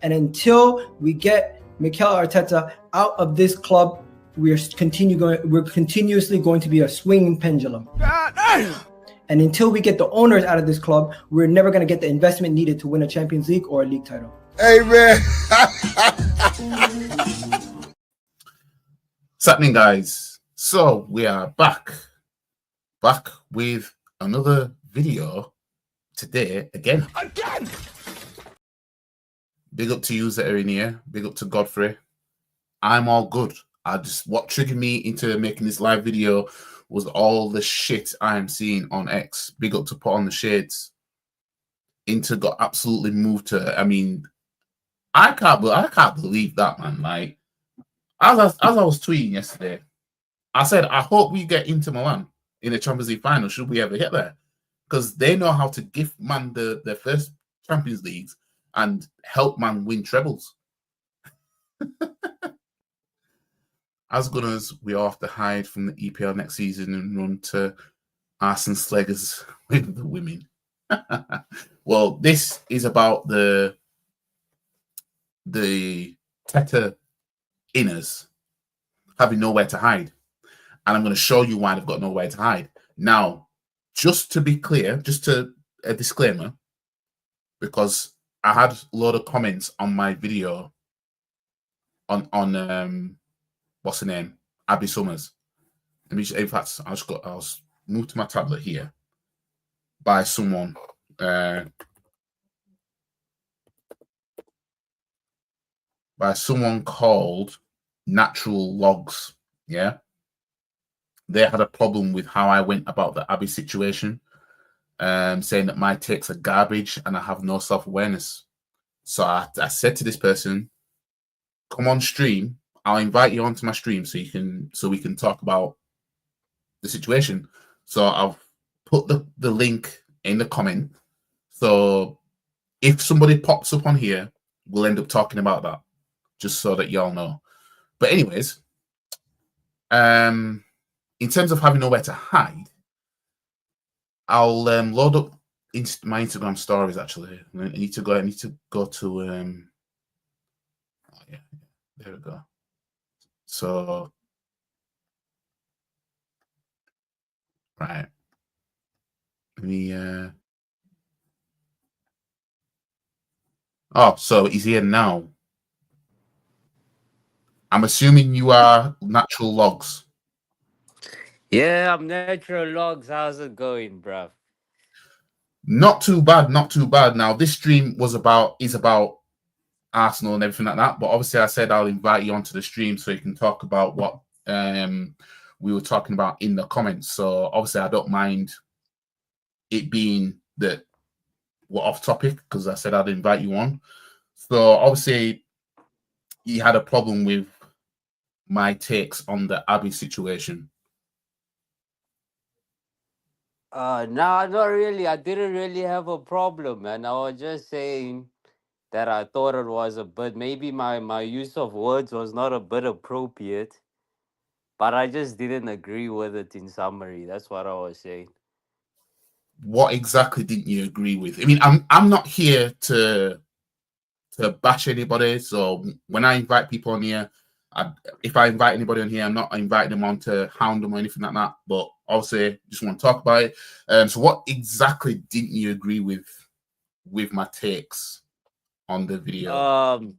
And until we get Mikel Arteta out of this club, we're continuously going to be a swinging pendulum. And until we get the owners out of this club, we're never going to get the investment needed to win a Champions League or a league title. Amen. What's happening, guys? So we are back with another video today again. Big up to you that are in here. Big up to Godfrey. I'm all good. What triggered me into making this live video was all the shit I am seeing on X. Big up to Put On The Shades. Inter got absolutely moved to. I mean, I can't believe that, man. Like, as I was tweeting yesterday, I said I hope we get Inter Milan in the Champions League final. Should we ever get there? Because they know how to gift man their first Champions Leagues and help man win trebles. As Gunners, we all have to hide from the EPL next season and run to Arsene Slegers with the women. Well, this is about the Teta inners having nowhere to hide. And I'm going to show you why they've got nowhere to hide. Now, just to be clear, a disclaimer, because I had a lot of comments on my video on what's her name? Abby Summers. In fact, I'll move to my tablet here by someone. By someone called Natural Logs. Yeah. They had a problem with how I went about the Abby situation, saying that my takes are garbage and I have no self-awareness. So I said to this person, come on stream. I'll invite you onto my stream so we can talk about the situation. So I've put the link in the comment. So if somebody pops up on here, we'll end up talking about that, just so that y'all know. But anyways, in terms of having nowhere to hide, I'll load up my Instagram stories. Actually, I need to go to oh yeah, there we go. So, right. Let me, oh, so he's here now. I'm assuming you are Natural Logs. Yeah, I'm Natural Logs. How's it going, bruv? Not too bad, not too bad. Now, this stream is about Arsenal and everything like that. But obviously, I said I'll invite you onto the stream so you can talk about what we were talking about in the comments. So obviously, I don't mind it being that we're off topic because I said I'd invite you on. So obviously, you had a problem with my takes on the Abby situation. No, not really. I didn't really have a problem, man. I was just saying that I thought it was a bit, maybe my use of words was not a bit appropriate, but I just didn't agree with it in summary. That's what I was saying. What exactly didn't you agree with? I mean, I'm not here to bash anybody. So when I invite people on here, if I invite anybody on here, I'm not inviting them on to hound them or anything like that. But obviously, just want to talk about it. So what exactly didn't you agree with my takes on the video?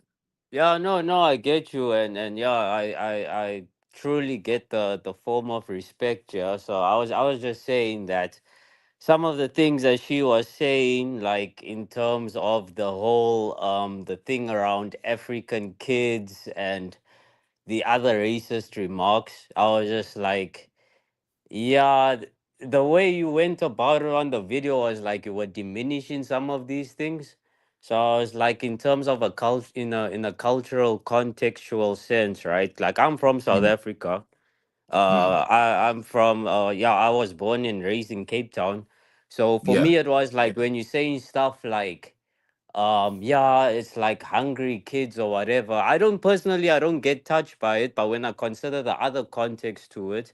Yeah, no, I get you, and yeah, I truly get the form of respect, yeah. So I was just saying that some of the things that she was saying, like in terms of the whole the thing around African kids and the other racist remarks, I was just like, yeah, the way you went about it on the video was like you were diminishing some of these things. So I was like, in terms of a in a cultural contextual sense, right? Like I'm from South Africa. I'm from yeah, I was born and raised in Cape Town. So for me, it was like when you're saying stuff like yeah, it's like hungry kids or whatever. I don't get touched by it, but when I consider the other context to it,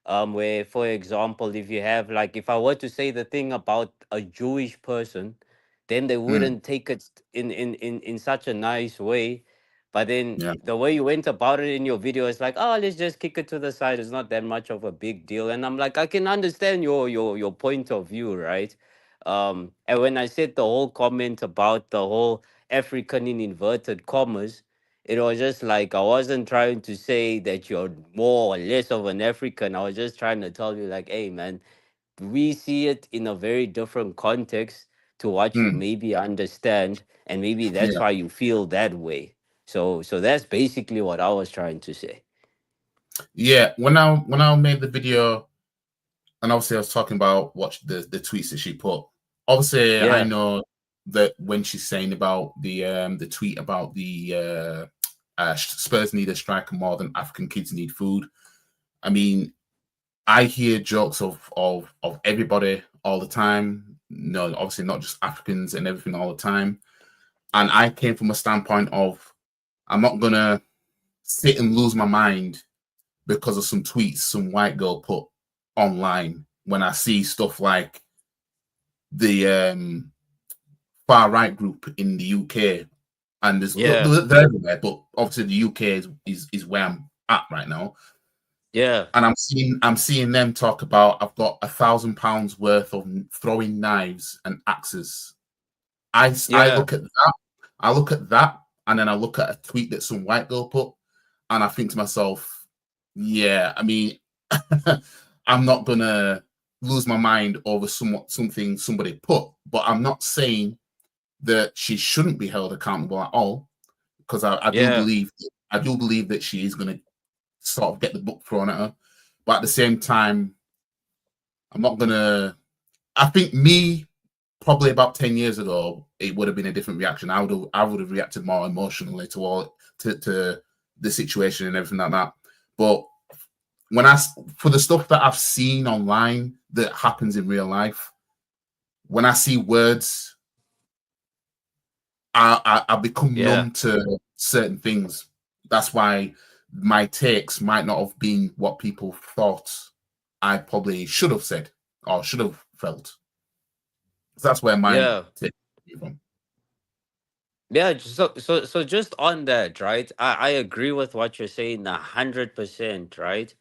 where for example, if you have like, if I were to say the thing about a Jewish person then they mm, wouldn't take it in such a nice way. But then yeah, the way you went about it in your video is like, oh, let's just kick it to the side. It's not that much of a big deal. And I'm like, I can understand your point of view, right? And when I said the whole comment about the whole African in inverted commas, it was just like I wasn't trying to say that you're more or less of an African. I was just trying to tell you, like, hey man, we see it in a very different context to what you mm, maybe understand, and maybe that's yeah, why you feel that way. So that's basically what I was trying to say. yeah. When I made the video, and obviously I was talking about what the tweets that she put. Obviously, I Yeah, know that when she's saying about the tweet about the Spurs need a striker more than African kids need food. I mean, I hear jokes of everybody all the time. No, obviously not just Africans and everything all the time. And I came from a standpoint of I'm not gonna sit and lose my mind because of some tweets some white girl put online when I see stuff like the far right group in the UK, and yeah, they're everywhere, but obviously the UK is where I'm at right now. yeah, And I'm seeing them talk about I've got £1,000 worth of throwing knives and axes. I yeah, look at that, I look at that, and then I look at a tweet that some white girl put, and I think to myself, yeah, I mean, I'm not gonna lose my mind over something somebody put, but I'm not saying that she shouldn't be held accountable at all, because I do yeah, believe that she is gonna sort of get the book thrown at her, but at the same time, I'm not gonna. I think me probably about 10 years ago, it would have been a different reaction. I would have reacted more emotionally to the situation and everything like that. But for the stuff that I've seen online that happens in real life, when I see words, I become yeah, numb to certain things. That's why my takes might not have been what people thought I probably should have said or should have felt. So that's where my yeah. take came from. Yeah, so just on that, right? I agree with what you're saying 100%, right?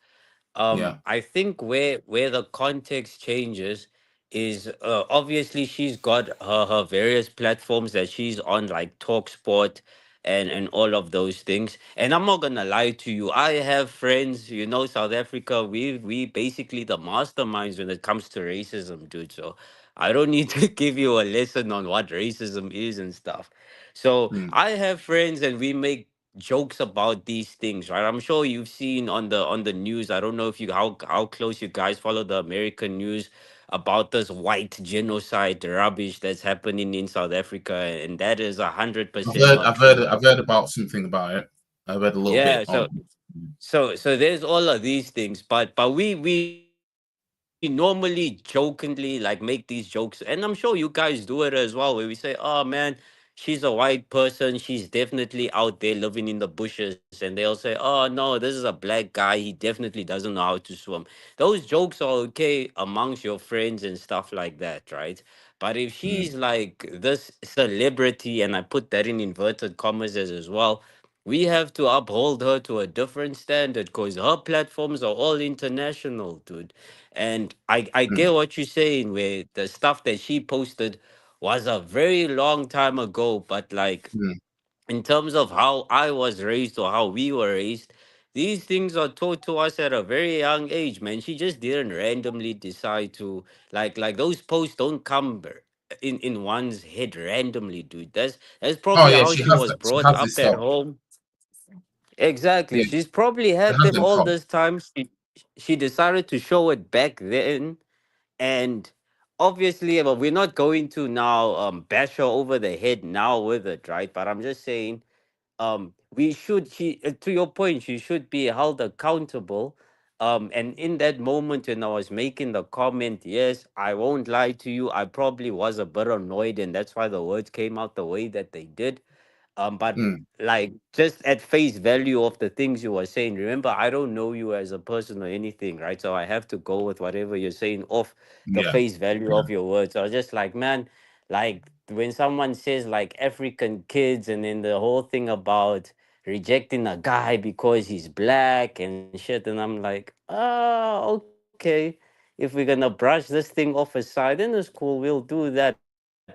Yeah. I think where the context changes is obviously she's got her various platforms that she's on, like Talksport and all of those things. And I'm not gonna lie to you, I have friends, South Africa, we basically the masterminds when it comes to racism, dude. So I don't need to give you a lesson on what racism is and stuff. So Mm. I have friends and we make jokes about these things, right? I'm sure you've seen on the news. I don't know if you how close you guys follow the American news about this white genocide rubbish that's happening in South Africa, and that is a hundred I've percent heard, not I've heard, true. I've heard about something about it. I've read a little bit Yeah, on. so there's all of these things, but we normally jokingly like make these jokes, and I'm sure you guys do it as well, where we say, "Oh man, she's a white person. She's definitely out there living in the bushes," and they'll say, "Oh no, this is a black guy. He definitely doesn't know how to swim." Those jokes are okay amongst your friends and stuff like that, right? But if Mm, she's like this celebrity, and I put that in inverted commas as well, we have to uphold her to a different standard because her platforms are all international, dude. And I mm, get what you're saying, where the stuff that she posted was a very long time ago, but like mm. in terms of how I was raised or how we were raised, these things are taught to us at a very young age, man. She just didn't randomly decide to like those posts don't come in one's head randomly, dude. That's Oh probably yeah, how she she has was that. She brought has up this at thought. home. Exactly. Yeah, She's probably she had has them them all thoughts. this time. She decided to show it back then, and obviously, but we're not going to now bash her over the head now with it, right? But I'm just saying, we should she to your point, she should be held accountable. And in that moment when I was making the comment, yes, I won't lie to you, I probably was a bit annoyed, and that's why the words came out the way that they did. But Mm, like just at face value of the things you were saying, remember, I don't know you as a person or anything, right? So I have to go with whatever you're saying off the yeah, face value yeah. of your words. I was just like, man, Like when someone says like African kids, and then the whole thing about rejecting a guy because he's black and shit, and I'm like, oh, okay. If we're gonna brush this thing off aside, then it's cool. We'll do that.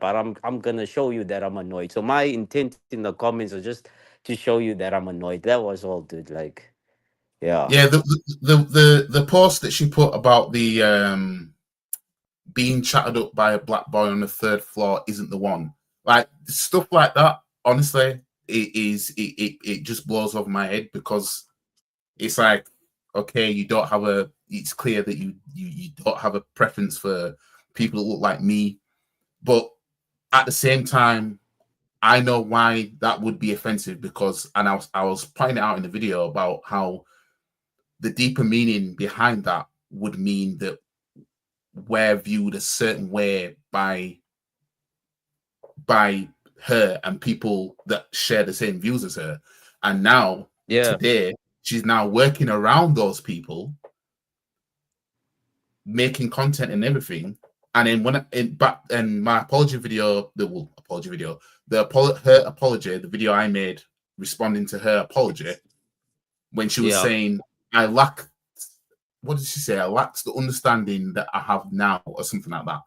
But I'm gonna show you that I'm annoyed. So my intent in the comments was just to show you that I'm annoyed. That was all, dude. Like, yeah. Yeah, the post that she put about the being chatted up by a black boy on the third floor isn't the one. Like stuff like that, honestly, it just blows over my head, because it's like, okay, you don't have a. It's clear that you don't have a preference for people that look like me, but at the same time, I know why that would be offensive, because, and I was pointing out in the video about how the deeper meaning behind that would mean that we're viewed a certain way by her and people that share the same views as her. And now, Yeah. today, she's now working around those people, making content and everything. And then and my apology video, her apology, the video I made responding to her apology, when she was Yeah. saying, I lack, what did she say? I lack the understanding that I have now, or something like that.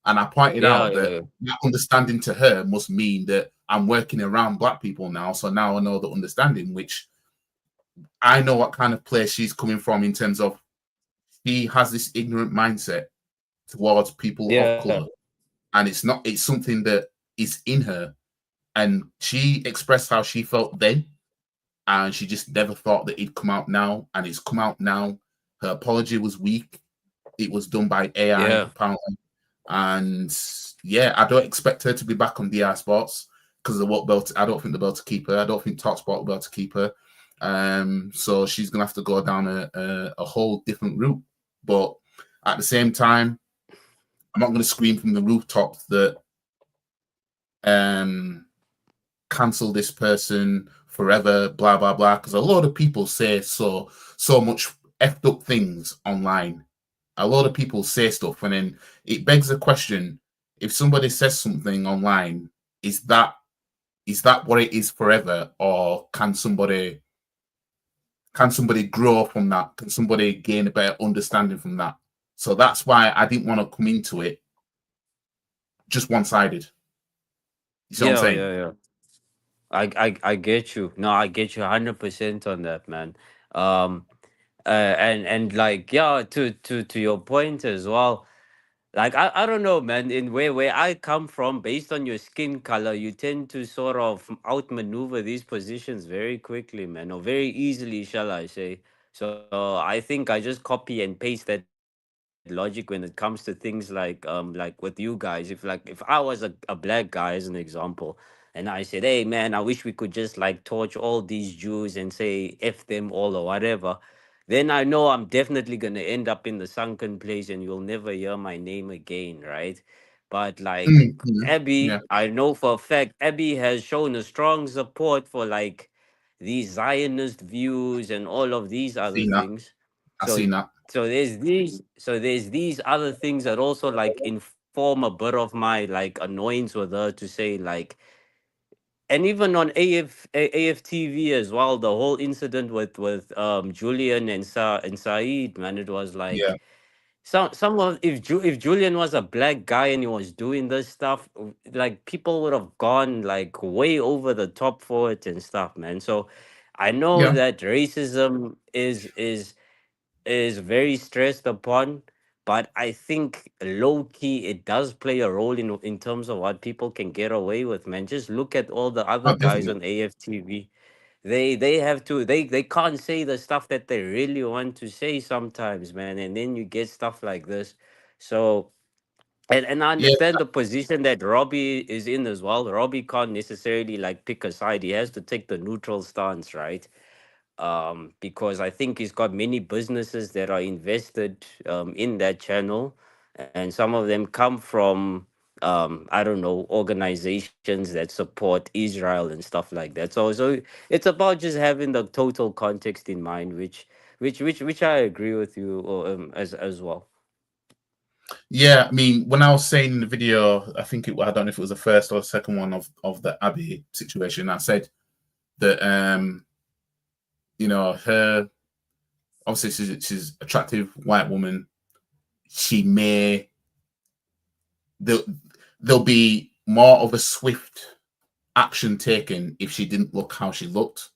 And I pointed out that that understanding to her must mean that I'm working around black people now. So now I know the understanding, which I know what kind of place she's coming from, in terms of she has this ignorant mindset towards people of color. And it's something that is in her. And she expressed how she felt then. And she just never thought that it'd come out now. And it's come out now. Her apology was weak. It was done by AI, apparently. And yeah, I don't expect her to be back on DI Sports, because they won't be able to, I don't think they'll be able to keep her. I don't think TalkSport will be able to keep her. So she's gonna have to go down a whole different route. But at the same time, I'm not gonna scream from the rooftops that cancel this person forever, blah blah blah, because a lot of people say so much effed up things online. A lot of people say stuff, and then it begs the question: if somebody says something online, is that what it is forever, or can somebody grow from that? Can somebody gain a better understanding from that? So that's why I didn't want to come into it just one-sided. You see what I'm saying? Yeah. I get you. No, I get you 100% on that, man. And like, yeah, to your point as well. Like, I don't know, man. In where I come from, based on your skin color, you tend to sort of outmaneuver these positions very quickly, man, or very easily, shall I say? So I think I just copy and paste that logic when it comes to things like with you guys. If I was a black guy, as an example, and I said, hey man, I wish we could just like torch all these Jews and say F them all or whatever, then I know I'm definitely gonna end up in the sunken place and you'll never hear my name again, right? But like Abby, Yeah, I know for a fact Abby has shown a strong support for like these Zionist views and all of these other seen that. things. I've So seen that. there's these other things that also like inform a bit of my like annoyance with her, to say like, and even on AFTV as well, the whole incident with Julian and Saeed, man, it was Yeah, like some of, if Julian was a black guy and he was doing this stuff, like people would have gone like way over the top for it and stuff, man. So I know yeah. that racism is very stressed upon, but I think low key it does play a role in terms of what people can get away with, man. Just look at all the other Oh, guys definitely. on AFTV. They have to, they can't say the stuff that they really want to say sometimes, man, and then you get stuff like this. So, and I Yeah, understand the position that Robbie is in as well. Robbie can't necessarily like pick a side. He has to take the neutral stance, right? Because I think he's got many businesses that are invested in that channel, and some of them come from I don't know, organizations that support Israel and stuff like that. So it's about just having the total context in mind, which I agree with you as well. Yeah, I mean, when I was saying in the video, I think I don't know if it was the first or second one of the Abby situation. I said that you know, her obviously she's attractive white woman. She may there'll be more of a swift action taken if she didn't look how she looked.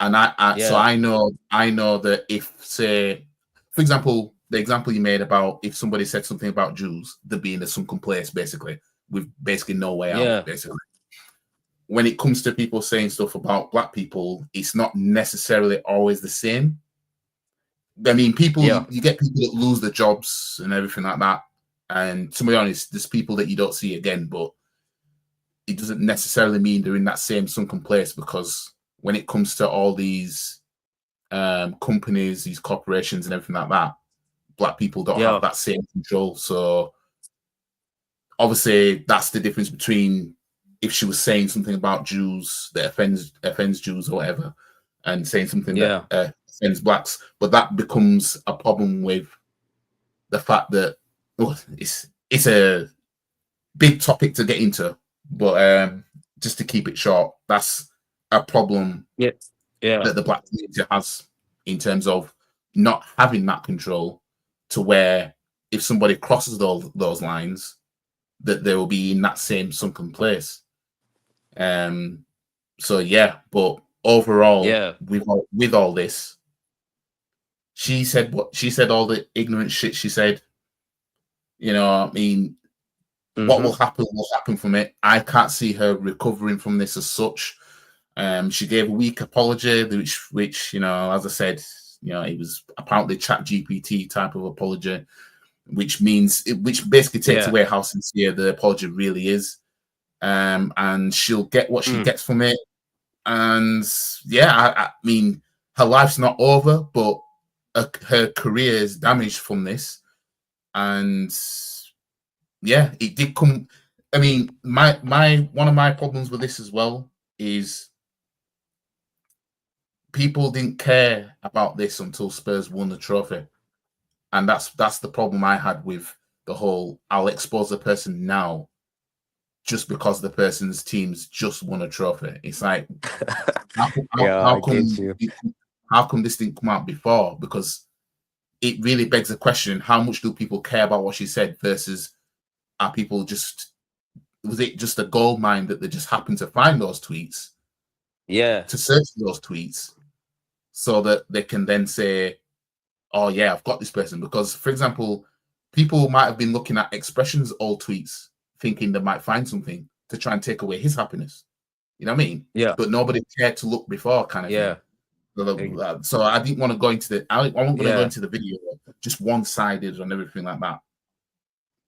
And so I know that if, say, for example, the example you made about if somebody said something about Jews, there being a sunken place, basically, with basically no way out, basically. When it comes to people saying stuff about black people, it's not necessarily always the same. I mean, people, you get people that lose their jobs and everything like that. And to be honest, there's people that you don't see again, but it doesn't necessarily mean they're in that same sunken place, because when it comes to all these companies, these corporations and everything like that, black people don't have that same control. So obviously that's the difference between if she was saying something about Jews that offends Jews or whatever, and saying something that offends blacks. But that becomes a problem with the fact that it's a big topic to get into. But just to keep it short, that's a problem that the black community has in terms of not having that control, to where if somebody crosses those lines, that they will be in that same sunken place. So yeah, but overall, with all this, she said all the ignorant shit she said. You know, I mean, what will happen from it. I can't see her recovering from this as such. She gave a weak apology, which you know, as I said, you know, it was apparently ChatGPT type of apology, which basically takes away how sincere the apology really is. And she'll get what she gets from it. And yeah, I mean, her life's not over, but her career is damaged from this. And yeah, it did come. I mean, my one of my problems with this as well is people didn't care about this until Spurs won the trophy. And that's the problem I had with the whole, I'll expose the person now just because the person's team's just won a trophy. It's like, how come this didn't come out before? Because it really begs the question, how much do people care about what she said versus are people was it just a gold mine that they just happened to find those tweets? To search those tweets so that they can then say, oh yeah, I've got this person. Because, for example, people might have been looking at Expression's old tweets thinking they might find something to try and take away his happiness. You know what I mean? Yeah. But nobody cared to look before, kind of thing. So I didn't want to go into I wasn't going to go into the video just one-sided on everything like that.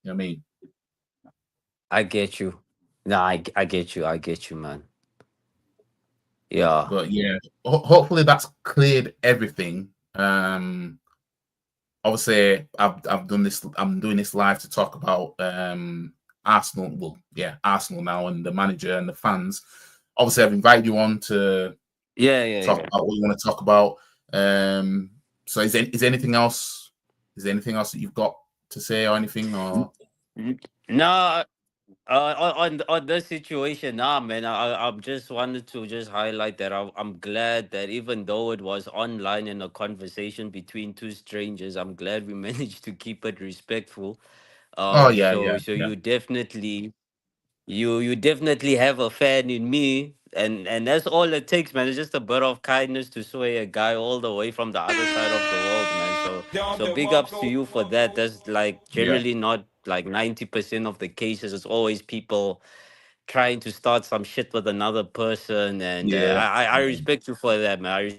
You know what I mean? I get you. No, I get you. I get you, man. Yeah. But yeah, hopefully that's cleared everything. Obviously, I've done this. I'm doing this live to talk about Arsenal. Well, yeah, Arsenal now, and the manager and the fans. Obviously, I've invited you on to talk about what you want to talk about. So is there anything else? Is there anything else that you've got to say or anything? Or no, on this situation, nah, man. I just wanted to just highlight that I'm glad that even though it was online in a conversation between two strangers, I'm glad we managed to keep it respectful. So you definitely you definitely have a fan in me, and that's all it takes, man. It's just a bit of kindness to sway a guy all the way from the other side of the world, man. So big ups to you for that. That's like generally not like 90% of the cases. It's always people trying to start some shit with another person, and I respect you for that, man.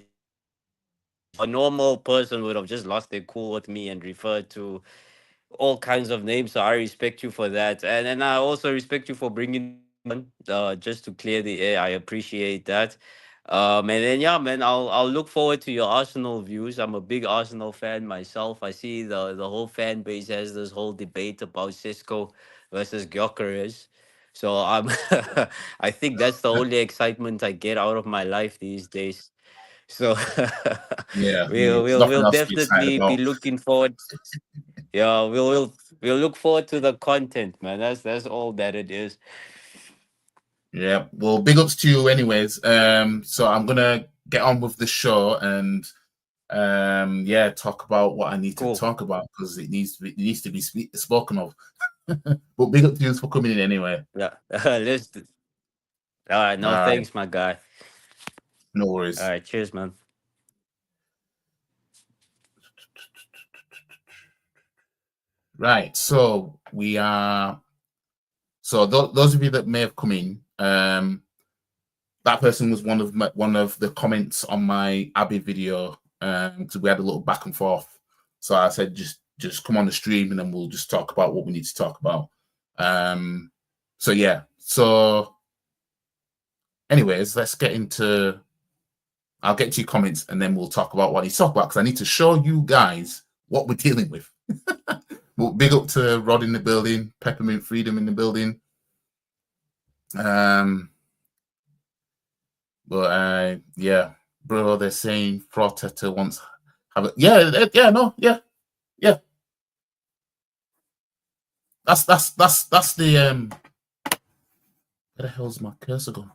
A normal person would have just lost their cool with me and referred to all kinds of names. So I respect you for that, and I also respect you for bringing on just to clear the air. I appreciate that. And then yeah, man, I'll look forward to your Arsenal views. I'm a big Arsenal fan myself. I see the whole fan base has this whole debate about Cisco versus Gyökeres. So I'm I think that's the only excitement I get out of my life these days. So yeah, we'll definitely be looking forward. Yeah, we'll look forward to the content, man. That's all that it is. Yeah, well, big ups to you, anyways. So I'm gonna get on with the show and yeah, talk about what I need to Cool. talk about because it needs to be spoken of. But big up to you for coming in anyway. Yeah. Let's. All right. No, All right, thanks, my guy. no All worries. right. Cheers, man. Right, so we are. So those of you that may have come in, that person was one of the comments on my Abby video. So we had a little back and forth. So I said, just come on the stream and then we'll just talk about what we need to talk about. So yeah. So, anyways, let's get into. I'll get to your comments and then we'll talk about what he's talking about because I need to show you guys what we're dealing with. Well, big up to Rod in the building, Peppermint Freedom in the building. But yeah, bro, they're saying Protetta wants have it. Yeah. That's the where the hell's my cursor gone?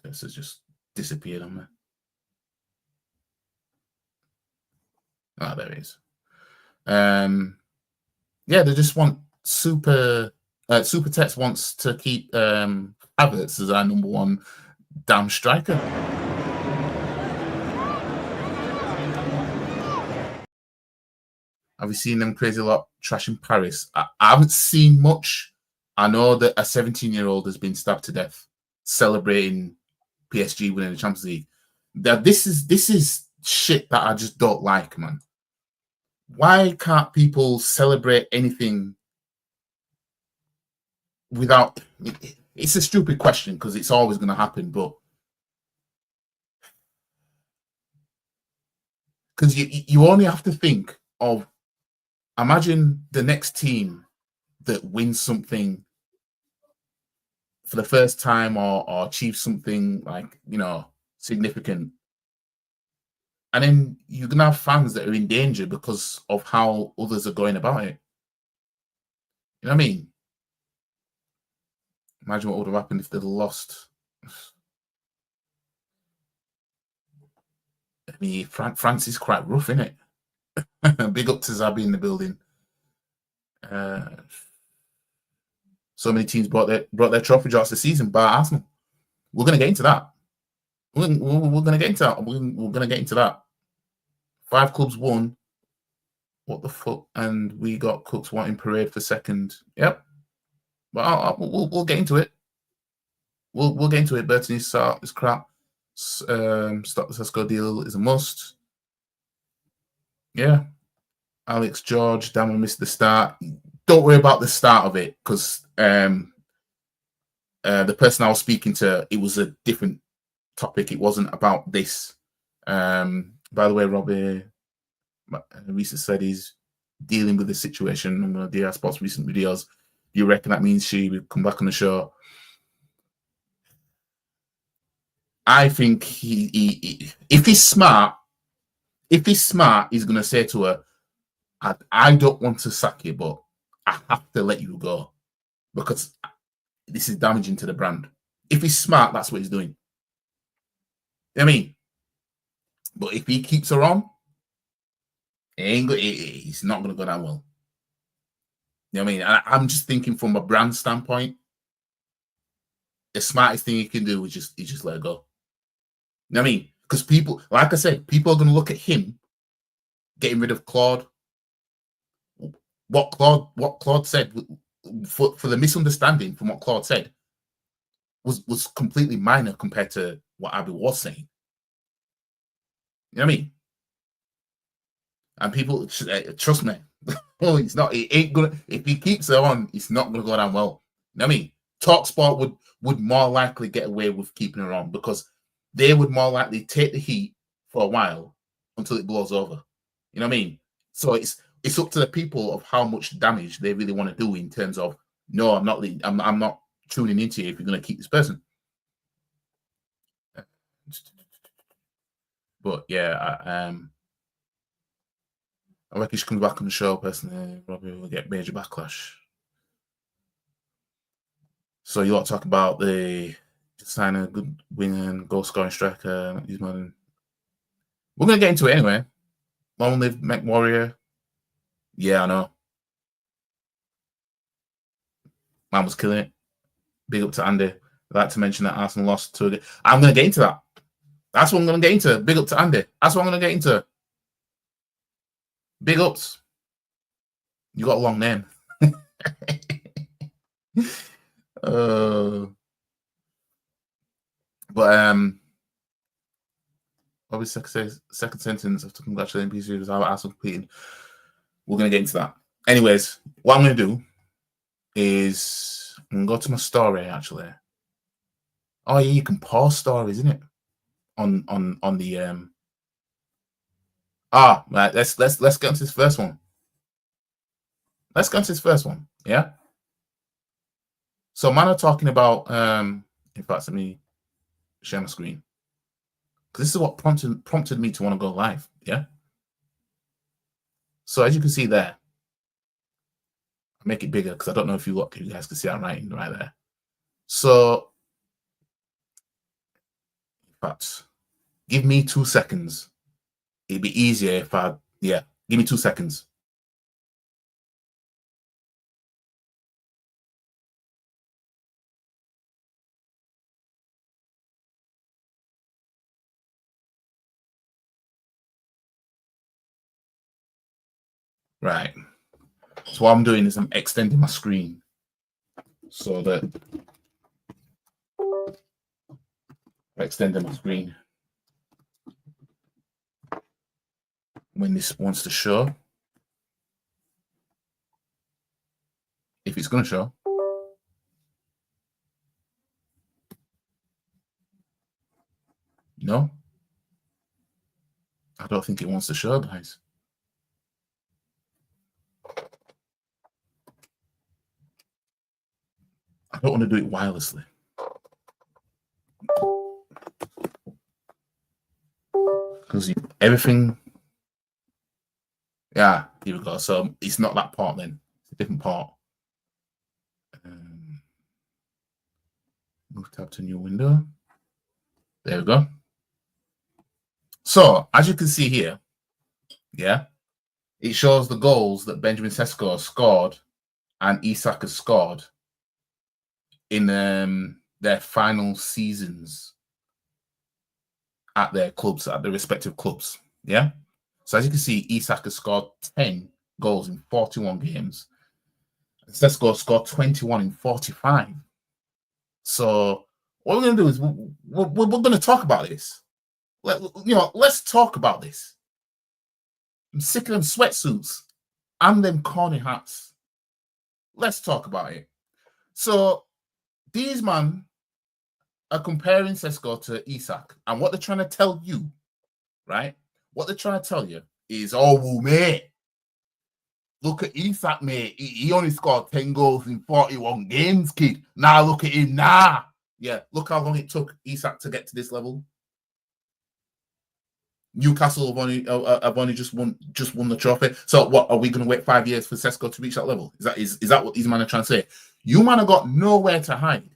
Cursor's just disappeared on me. Ah, there it is. Yeah, they just want Super Text wants to keep Havertz as our number one damn striker. Have you seen them crazy lot trashing Paris? I haven't seen much. I know that a 17-year-old has been stabbed to death celebrating PSG winning the Champions League. That this is shit that I just don't like, man. Why can't people celebrate anything without? It's a stupid question because it's always going to happen, but because you only have to think of, imagine the next team that wins something for the first time or achieves something like, significant. And then you're going to have fans that are in danger because of how others are going about it. You know what I mean? Imagine what would have happened if they'd lost. I mean, France is quite rough, isn't it? Big up to Zabi in the building. So many teams brought their trophy drops this season by Arsenal. We're going to get into that. We're going to get into that. We're going to get into that. 5 clubs won. What the fuck? And we got Cooks wanting Parade for second. Yep. But we'll get into it. We'll get into it. Bertini start is crap. Stop the Sesko deal is a must. Yeah. Alex George, damn, I missed the start. Don't worry about the start of it because the person I was speaking to, it was a different topic. It wasn't about this. By the way, Robbie recently said he's dealing with the situation on the DR Sports recent videos. Do you reckon that means she will come back on the show? I think he if he's smart, he's going to say to her, I don't want to sack you, but I have to let you go because this is damaging to the brand. If he's smart, that's what he's doing. You know what I mean? But if he keeps her on, he's not going to go down well. You know what I mean? I'm just thinking from a brand standpoint, the smartest thing he can do is just let her go. You know what I mean? Because people, like I said, people are going to look at him getting rid of Claude. What Claude said for the misunderstanding from what Claude said was completely minor compared to what Abby was saying. You know what I mean? And people, trust me, oh, it's not. It ain't gonna. If he keeps her on, it's not gonna go down well. You know what I mean? TalkSport would more likely get away with keeping her on because they would more likely take the heat for a while until it blows over. You know what I mean? So it's up to the people of how much damage they really want to do in terms of no, I'm not tuning into you if you're going to keep this person. But yeah, I reckon she comes back on the show personally. Probably will get major backlash. So you lot talk about the sign a good winger and goal scoring striker. We're gonna get into it anyway. Long live McWarrior. Yeah, I know. Man was killing it. Big up to Andy. I'd like to mention that Arsenal lost to. I'm gonna get into that. That's what I'm gonna get into. Big up to Andy. That's what I'm gonna get into. Big ups. You got a long name. Probably second sentence after congratulating PC was our Arsenal competing. We're gonna get into that. Anyways, what I'm gonna do is I'm gonna go to my story actually. Oh yeah, you can pause stories, isn't it? On the right. Let's get into this first one. Let's get into this first one. Yeah. So man are talking about in fact, let me share my screen. Because this is what prompted me to want to go live. Yeah. So as you can see there, I'll make it bigger because I don't know if you guys can see I'm writing right there. So in fact, give me 2 seconds. It'd be easier if give me 2 seconds. Right. So what I'm doing is I'm extending my screen so that I'm extending my screen when this wants to show. If it's going to show. No. I don't think it wants to show, guys. I don't want to do it wirelessly. Because everything... Yeah, here we go. So it's not that part then. It's a different part. Move tab to new window. There we go. So, as you can see here, yeah, it shows the goals that Benjamin Sesko scored and Isak has scored in their final seasons at their clubs, at their respective clubs. Yeah. So as you can see, Isak has scored 10 goals in 41 games. Sesko scored 21 in 45. So what we're going to do is we're going to talk about this. Let's talk about this. I'm sick of them sweatsuits and them corny hats. Let's talk about it. So these men are comparing Sesko to Isak, and what they're trying to tell you, right? What they're trying to tell you is, oh, well, mate, look at Isak, mate. He only scored 10 goals in 41 games, kid. Now look at him now. Yeah, look how long it took Isak to get to this level. Newcastle have only just won the trophy. So what, are we going to wait 5 years for Sesko to reach that level? Is that what these men are trying to say? You man have got nowhere to hide.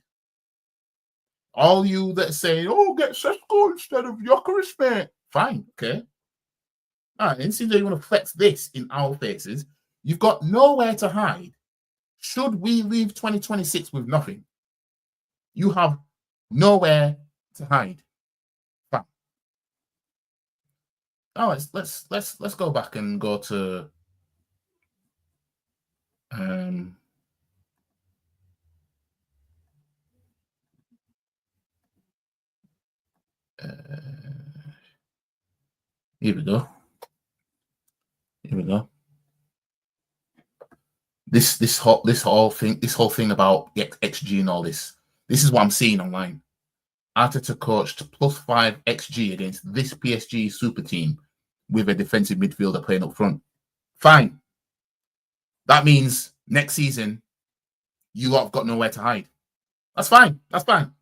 All you that say, oh, get Sesko instead of Gyökeres, mate. Fine, okay. All right, and since you want to flex this in our faces, you've got nowhere to hide. Should we leave 2026 with nothing? You have nowhere to hide. Fine. Oh, let's go back and go to here we go. Here we go. This whole thing about XG and all this. This is what I'm seeing online. Arteta coached +5 XG against this PSG super team with a defensive midfielder playing up front. Fine. That means next season you lot have got nowhere to hide. That's fine. That's fine.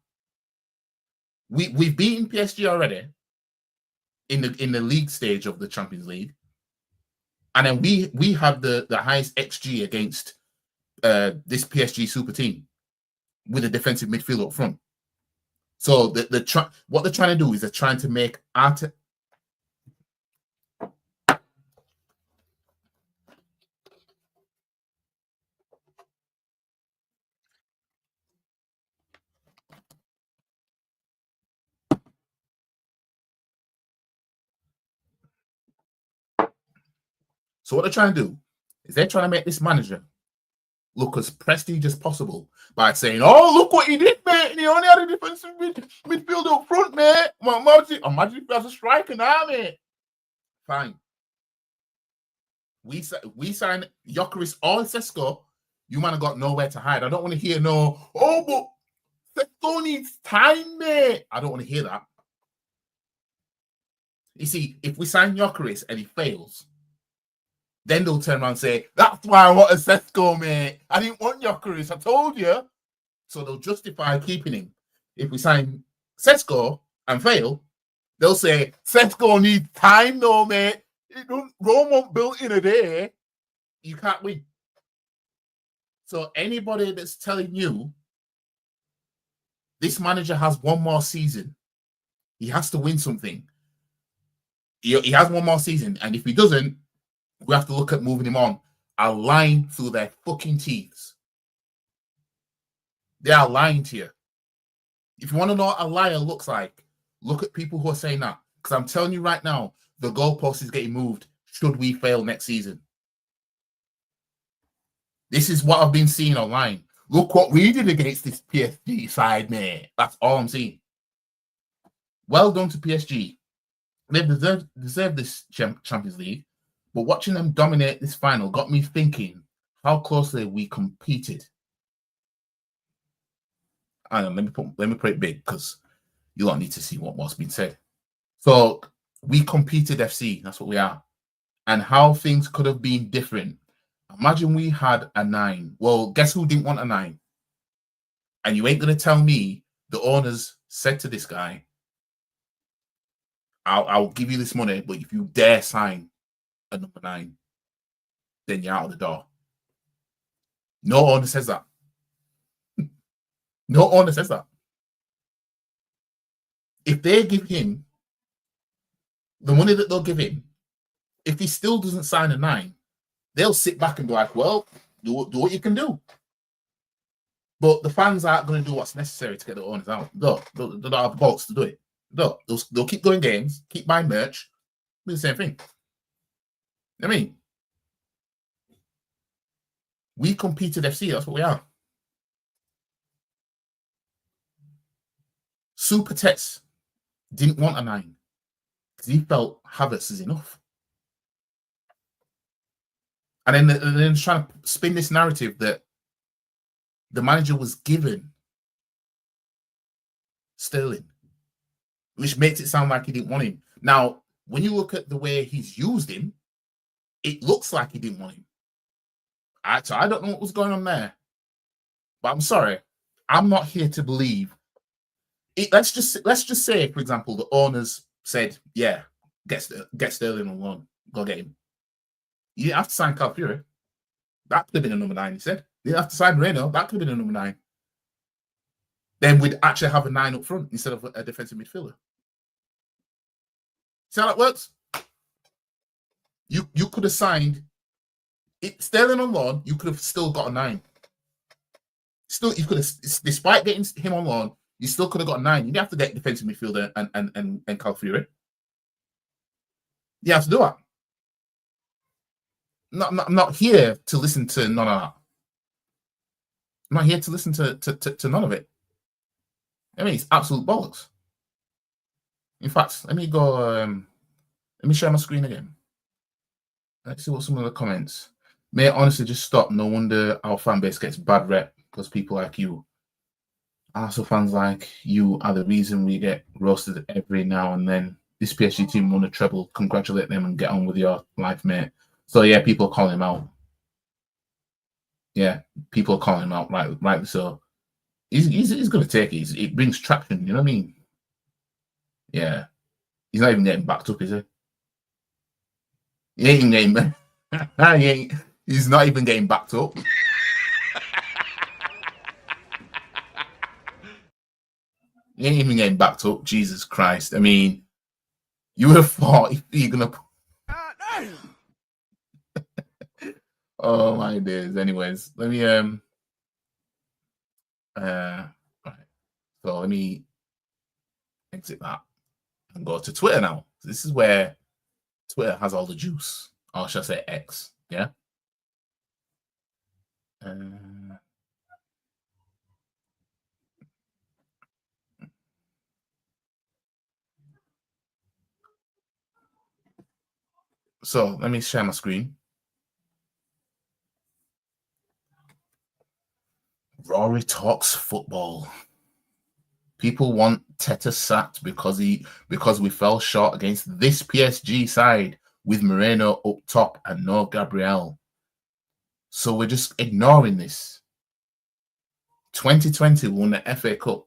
We've beaten PSG already in the league stage of the Champions League. And then we have the highest XG against this PSG super team with a defensive midfield up front. So what they're trying to do is they're trying to make Arteta. So what they're trying to do is they're trying to make this manager look as prestige as possible by saying, "Oh, look what he did, mate! And he only had a defensive midfield up front, mate. Imagine if he has a striker now, mate." Fine. We signed Gyökeres or Sesko. You might have got nowhere to hide. I don't want to hear no. Oh, but Sesko needs time, mate. I don't want to hear that. You see, if we sign Gyökeres and he fails, then they'll turn around and say, "That's why I want a Sesko, mate. I didn't want Gyökeres. I told you." So they'll justify keeping him. If we sign Sesko and fail, they'll say, "Sesko needs time, though, mate. Rome won't built in a day. You can't win." So anybody that's telling you this manager has one more season, he has to win something. He has one more season, and if he doesn't, we have to look at moving him on. Are lying through their fucking teeth. They are lying to you. If you want to know what a liar looks like, look at people who are saying that. Because I'm telling you right now, the goalpost is getting moved should we fail next season. This is what I've been seeing online. Look what we did against this PSG side, mate. That's all I'm seeing. Well done to PSG. They deserve this Champions League. But watching them dominate this final got me thinking how closely we competed. Hang on, let me put it big because you don't need to see what's been said. So we competed FC, that's what we are. And how things could have been different. Imagine we had a 9. Well, guess who didn't want a 9? And you ain't gonna tell me the owners said to this guy, I'll give you this money, but if you dare sign a number 9, then you're out of the door. No owner says that. No owner says that. If they give him the money that they'll give him, if he still doesn't sign a 9, they'll sit back and be like, "Well, do what you can do." But the fans aren't going to do what's necessary to get the owners out. They don't have the bolts to do it. They'll keep going games, keep buying merch, do the same thing. I mean, we competed FC. That's what we are. Super Tets didn't want a 9 because he felt Havertz is enough. And then trying to spin this narrative that the manager was given Sterling, which makes it sound like he didn't want him. Now, when you look at the way he's used him, it looks like he didn't want him. So I don't know what was going on there. But I'm sorry. I'm not here to believe. Let's just say, for example, the owners said, "Yeah, get Sterling on loan. Go get him." You didn't have to sign Calafiori. That could have been a number 9, he said. You didn't have to sign Moreno. That could have been a number 9. Then we'd actually have a 9 up front instead of a defensive midfielder. See how that works? You could have signed Sterling on loan. You could have still got a 9. Still, you could have, despite getting him on loan, you still could have got a 9. You didn't have to get defensive midfielder and Calafiori. You have to do that. I'm not here to listen to none of that. I'm not here to listen to none of it. I mean, it's absolute bollocks. In fact, let me go. Let me share my screen again. Let's see what some of the comments. May it honestly just stop. No wonder our fan base gets bad rep because people like you, Arsenal fans like you, are the reason we get roasted every now and then. This PSG team won a treble. Congratulate them and get on with your life, mate. So yeah, people call him out. Yeah, people call him out, right? So he's going to take it. It brings traction. You know what I mean? Yeah, he's not even getting backed up, is he? He ain't even getting. He's not even getting backed up. He ain't even getting backed up. Jesus Christ. I mean, you would have thought if you're going to... Oh, my days. Anyways, let me... right. So let me exit that and go to Twitter now. This is where Twitter has all the juice. Or should I say X? Yeah. So let me share my screen. Rory talks football. People want Teta sacked because we fell short against this PSG side with Moreno up top and no Gabriel. So we're just ignoring this. 2020 won the FA Cup.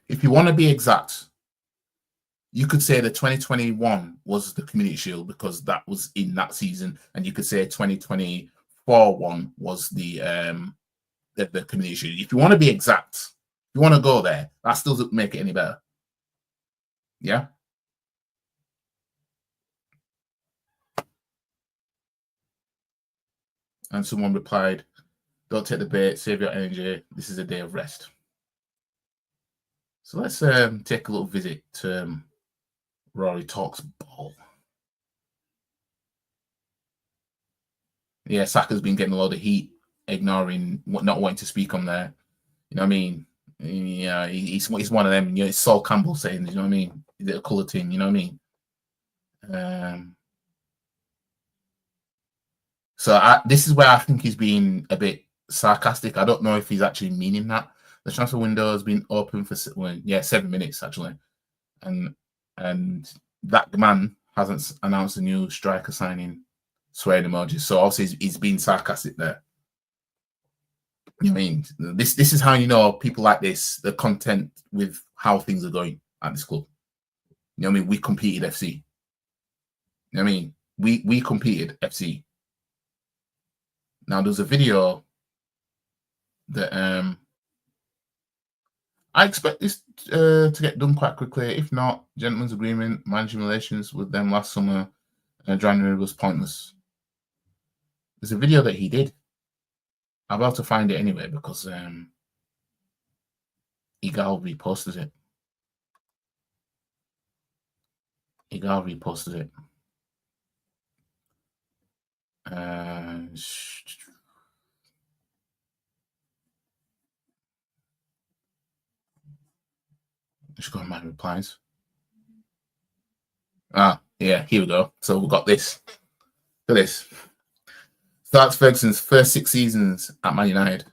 If you want to be exact, you could say that 2021 was the Community Shield because that was in that season, and you could say 2024 one was the Community Shield. If you want to be exact, if you want to go there, that still doesn't make it any better. Yeah. And someone replied, "Don't take the bait, save your energy. This is a day of rest." So let's take a little visit to Rory Talks Ball. Yeah, Saka's been getting a lot of heat, ignoring, not wanting to speak on there. You know what I mean? Yeah, he's one of them. You know, it's Sol Campbell saying, you know what I mean? Is it a colour thing? You know what I mean? So this is where I think he's being a bit sarcastic. I don't know if he's actually meaning that. The transfer window has been open for 7 minutes actually, and that man hasn't announced a new striker signing. Swearing emojis. So obviously he's being sarcastic there. You know what I mean? This is how you know people like this, the content with how things are going at this club. You know what I mean? We competed FC. You know what I mean? We competed FC. Now there's a video that I expect this to get done quite quickly. If not, gentleman's agreement, managing relations with them last summer, January was pointless. There's a video that he did. I'm about to find it anyway because Igal reposted it. Let's go on my replies. Yeah, here we go. So we've got this. Look at this. Starts Ferguson's first 6 seasons at Man United.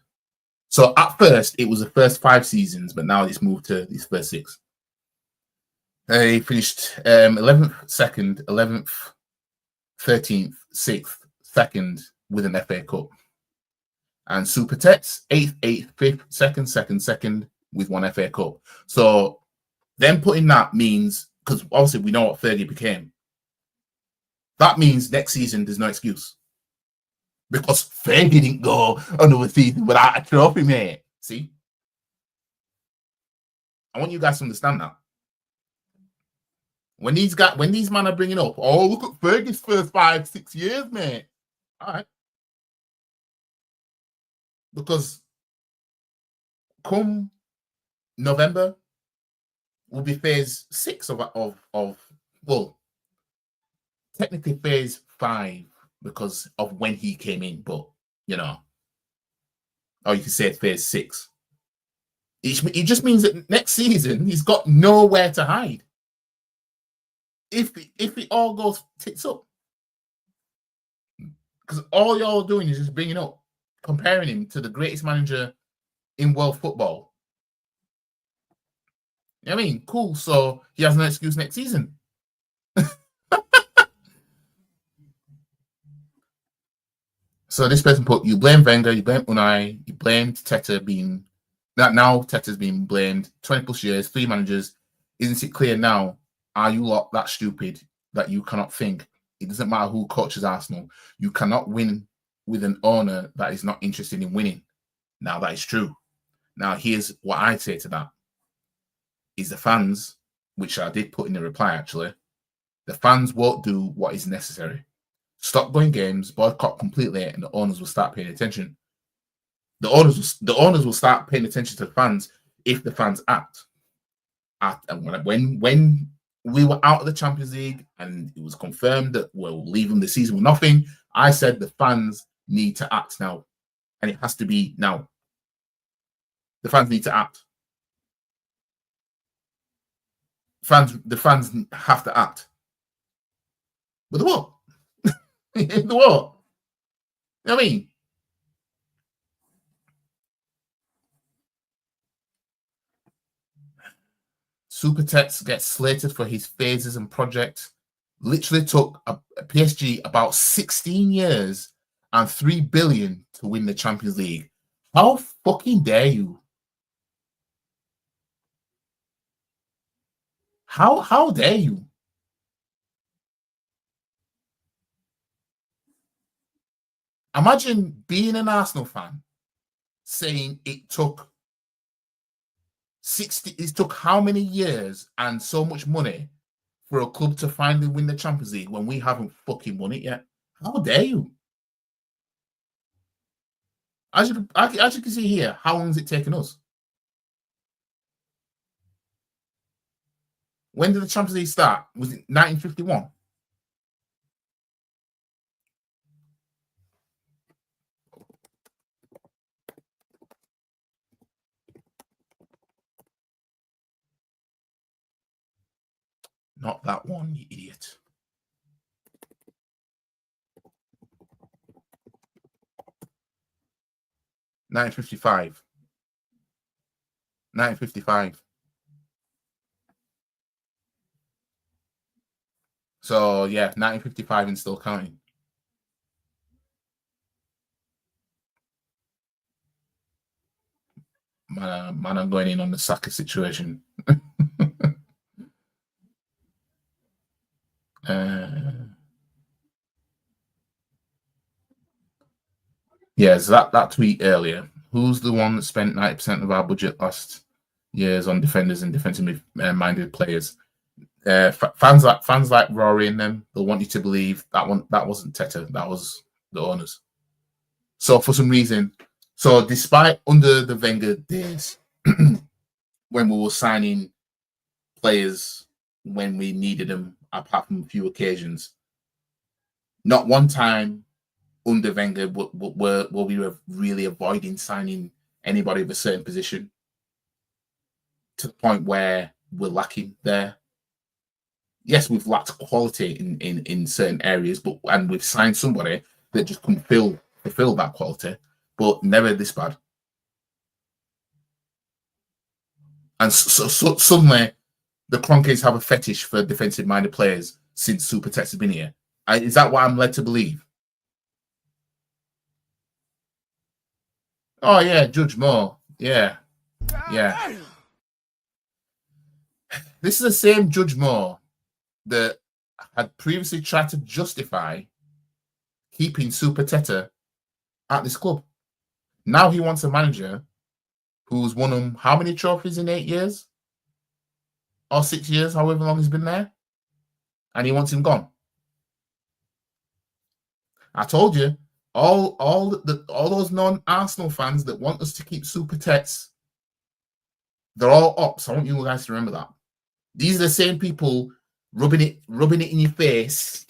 So at first, it was the first 5 seasons, but now it's moved to these first 6. He finished 11th, 2nd, 11th, 13th, 6th, 2nd with an FA Cup. And Super Tets, 8th, 8th, 5th, 2nd, 2nd, 2nd with 1 FA Cup. So then putting that means, because obviously we know what Fergie became, that means next season there's no excuse. Because Fergie didn't go another season without a trophy, mate. See? I want you guys to understand that. When these men are bringing up, oh, look at Fergie's first 5-6 years, mate. All right. Because come November will be phase 6 of well, technically phase 5 because of when he came in, but you know, or you could say phase 6. It just means that next season he's got nowhere to hide. If it all goes tits up, because all y'all are doing is just bringing up, comparing him to the greatest manager in world football. You know what I mean? Cool. So he has no excuse next season. So this person put, you blame Wenger, you blame Unai, you blamed Teta being, that now Teta's being blamed, 20 plus years, 3 managers. Isn't it clear now? Are you lot that stupid that you cannot think It doesn't matter who coaches Arsenal. You cannot win with an owner that is not interested in winning. Now, that is true. Now, here's what I'd say to that. Is the fans, which I did put in the reply, actually, the fans won't do what is necessary. Stop going games, boycott completely, and the owners will start paying attention. The owners will start paying attention to the fans if the fans act. And when we were out of the Champions League and it was confirmed that we're leaving the season with nothing, I said the fans need to act now. And it has to be now. The fans need to act. The fans have to act. But the what? The what? You know what I mean? Supertex gets slated for his phases and projects. Literally took a PSG about 16 years and 3 billion to win the Champions League. How fucking dare you? How dare you? Imagine being an Arsenal fan saying it took how many years and so much money for a club to finally win the Champions League when we haven't fucking won it yet. How dare you? As you can see here, how long has it taken us? When did the Champions League start? Was it 1951? Not that one, you idiot. $1955. So yeah, 1955 and still counting. Man, I'm going in on the Saka situation. Yes, that tweet earlier. Who's the one that spent 90% of our budget last years on defenders and defensively minded players? Fans like Rory and them, they'll want you to believe that wasn't Teta, that was the owners. So for some reason, despite under the Wenger days, when we were signing players when we needed them, apart from a few occasions, not one time under Wenger were we really avoiding signing anybody of a certain position to the point where we're lacking there. Yes, we've lacked quality in certain areas, and we've signed somebody that just can fulfill that quality, but never this bad. And so suddenly, the Kroenkes have a fetish for defensive-minded players since Supertex has been here. Is that what I'm led to believe? Oh yeah, Judge Moore. Yeah. This is the same Judge Moore that had previously tried to justify keeping Super Teta at this club. Now he wants a manager who's won how many trophies in 8 years? Or 6 years, however long he's been there. And he wants him gone. I told you, all those non-Arsenal fans that want us to keep Super Tets, they're all ops. I want you guys to remember that. These are the same people rubbing it in your face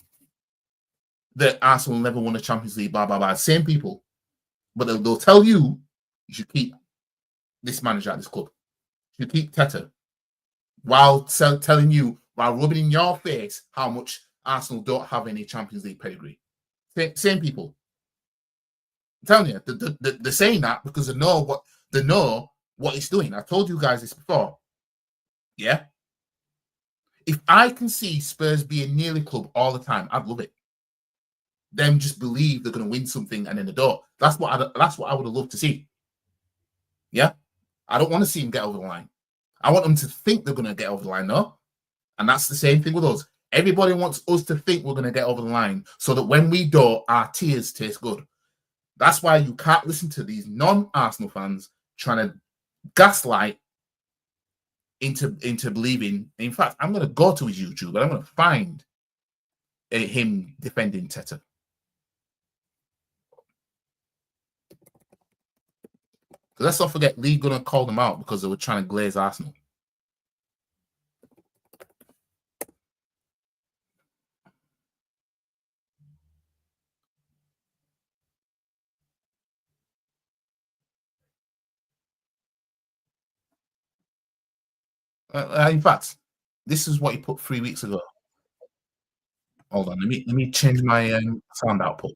that Arsenal never won a Champions League, blah, blah, blah. Same people. But they'll tell you should keep this manager at this club. You should keep Teta. While telling you, while rubbing in your face how much Arsenal don't have any Champions League pedigree. Same people. I'm telling you, they're saying that because they know what it's doing. I told you guys this before. Yeah? If I can see Spurs be a nearly club all the time, I'd love it. Them just believe they're going to win something and then they don't. That's what I would have loved to see. Yeah? I don't want to see them get over the line. I want them to think they're going to get over the line, no? And that's the same thing with us. Everybody wants us to think we're going to get over the line so that when we don't, our tears taste good. That's why you can't listen to these non-Arsenal fans trying to gaslight into believing. In fact, I'm going to go to his YouTube and I'm going to find him defending Teta. Let's not forget, Lee Gunner called them out because they were trying to glaze Arsenal. In fact, this is what he put 3 weeks ago. Hold on, let me change my sound output.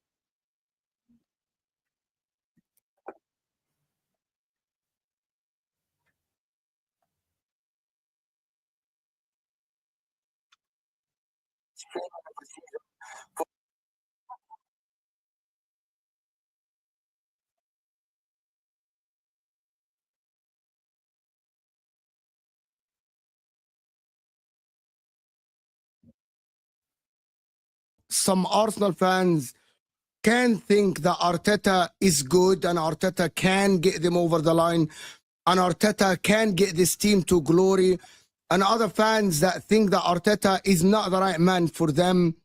Some Arsenal fans can think that Arteta is good and Arteta can get them over the line and Arteta can get this team to glory, and other fans that think that Arteta is not the right man for them.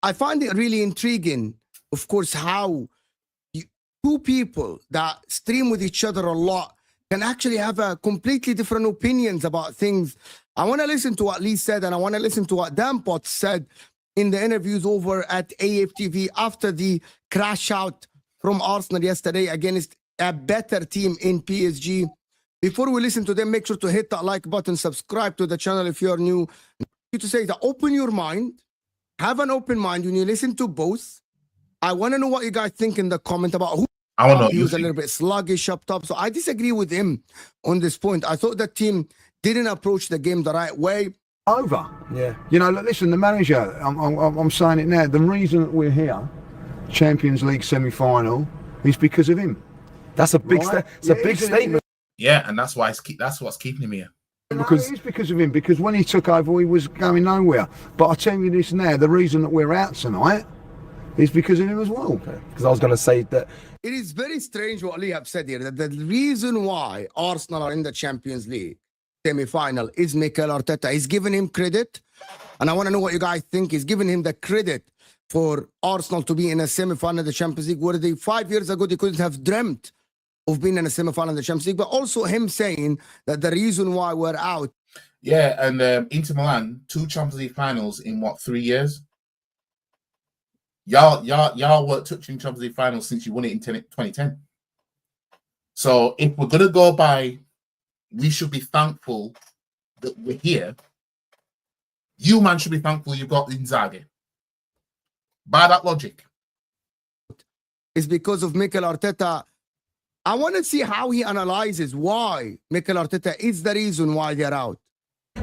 I find it really intriguing, of course, how two people that stream with each other a lot can actually have a completely different opinions about things. I want to listen to what Lee said, and I want to listen to what Dan Potts said in the interviews over at AFTV after the crash out from Arsenal yesterday against a better team in PSG. Before we listen to them, make sure to hit that like button, subscribe to the channel if you're new. To say that, open your mind, have an open mind when you listen to both. I want to know what you guys think in the comment about who. I want to know. He was a little bit sluggish up top, so I disagree with him on this point. I thought the team didn't approach the game the right way. Over. Yeah. You know, listen, the manager, I'm saying it now, the reason that we're here, Champions League semi-final, is because of him. That's a big, it's a big statement. Yeah, and that's why that's what's keeping him here. Because it's because of him. Because when he took over, he was going nowhere. But I tell you this now: the reason that we're out tonight is because of him as well. Because I was going to say that it is very strange what Lee have said here. That the reason why Arsenal are in the Champions League semi-final is Mikel Arteta. He's giving him credit, and I want to know what you guys think. He's giving him the credit for Arsenal to be in a semi-final of the Champions League, where 5 years ago they couldn't have dreamt of being in a semi-final of the Champions League, but also him saying that the reason why we're out. Yeah, and Inter Milan, 2 Champions League finals in what, 3 years? Y'all weren't touching Champions League finals since you won it in 2010. So if we're gonna go by, we should be thankful that we're here. You man should be thankful you've got Inzaghi. By that logic, it's because of Mikel Arteta. I want to see how he analyzes why Mikel Arteta is the reason why they're out.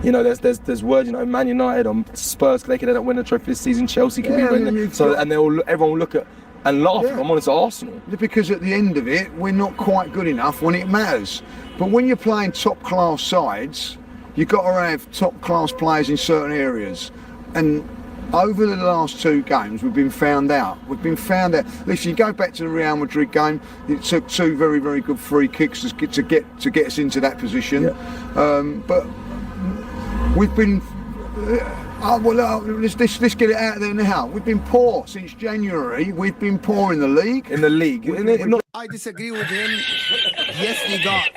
you know, there's words, you know, Man United on Spurs, they can end up winning the trophy this season. Chelsea can be winning it. So and everyone will look at and laugh. Yeah. I'm honest, at Arsenal. Because at the end of it, we're not quite good enough when it matters. But when you're playing top class sides, you've got to have top class players in certain areas. And over the last 2 games, we've been found out. Listen, you go back to the Real Madrid game. It took 2 very, very good free kicks to get us into that position. Yeah. But we've been. Let's get it out there now. We've been poor since January. We've been poor in the league. I disagree with him. Yes, we got.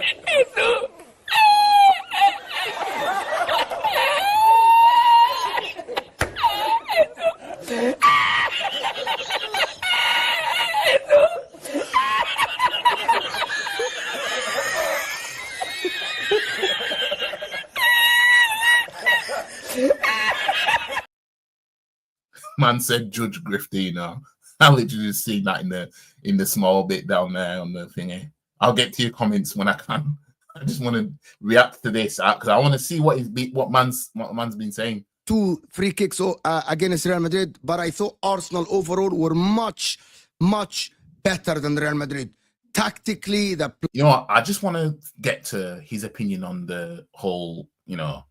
Man said Judge Grifty, you know. I literally just seen that in the small bit down there on the thingy. I'll get to your comments when I can. I just want to react to this because I want to see what man's been saying. 2 free kicks against Real Madrid, but I thought Arsenal overall were much, much better than Real Madrid. Tactically, you know what? I just want to get to his opinion on the whole, you know,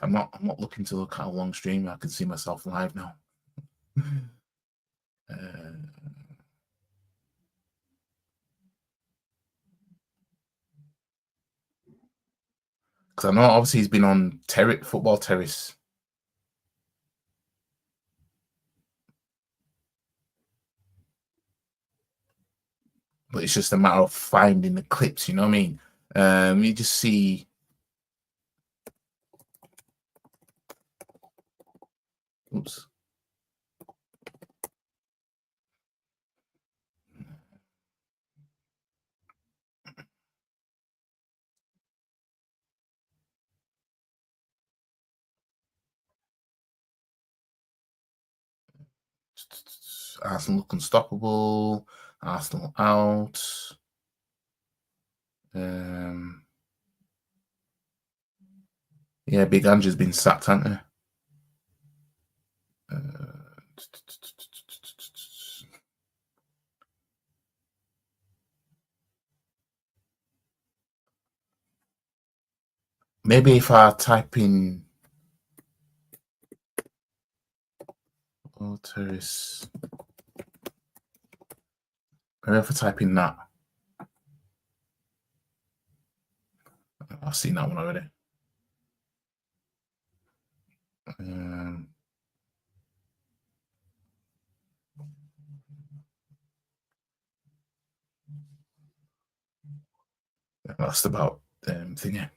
I'm not looking to look at a long stream. I can see myself live now. Because I know obviously he's been on Football Terrace. But it's just a matter of finding the clips, you know what I mean? You just see. Oops. Arsenal look unstoppable. Arsenal out. Yeah, Big Andrew's been sacked, hasn't he? Maybe if I type in Terrace, maybe if I type in that, I've seen that one already. That's about thingy.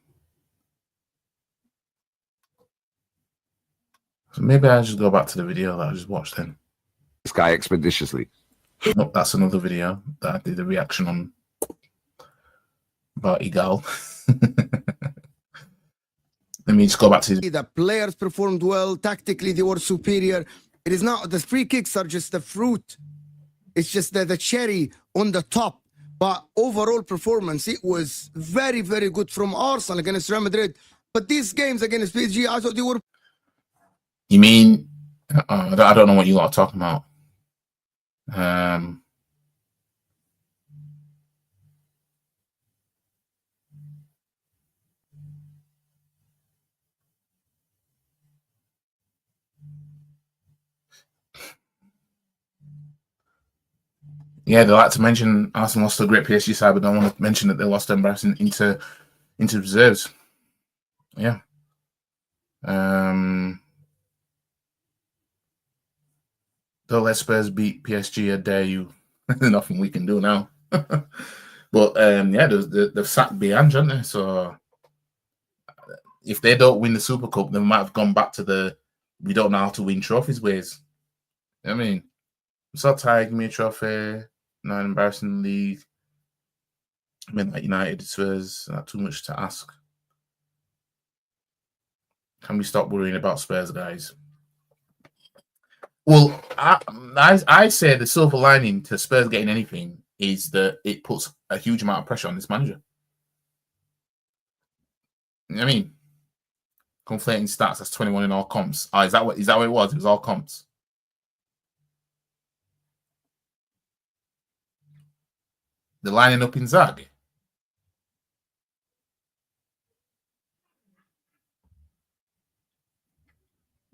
So maybe I'll just go back to the video that I just watched then. This guy expeditiously. Nope, that's another video that I did a reaction on about Igal. Let me just go back to his... The players performed well. Tactically, they were superior. It is not, the free kicks are just the fruit. It's just the cherry on the top. But overall performance, it was very, very good from Arsenal against Real Madrid. But these games against PSG, I thought they were... You mean... I don't know what you lot are talking about. Yeah, they like to mention Arsenal lost to a great PSG side, but don't want to mention that they lost embarrassing into reserves. Yeah. Don't let Spurs beat PSG, I dare you. There's nothing we can do now. But yeah, they've sacked Bianchi, haven't they? So if they don't win the Super Cup, they might have gone back to the we don't know how to win trophies ways. I mean, so tired, give me a trophy, not embarrassing league. I mean, like United, Spurs, not too much to ask. Can we stop worrying about Spurs, guys? Well, I say the silver lining to Spurs getting anything is that it puts a huge amount of pressure on this manager. I mean, conflating stats, that's 21 in all comps. Oh, is that what it was? It was all comps. The lining up in Zag.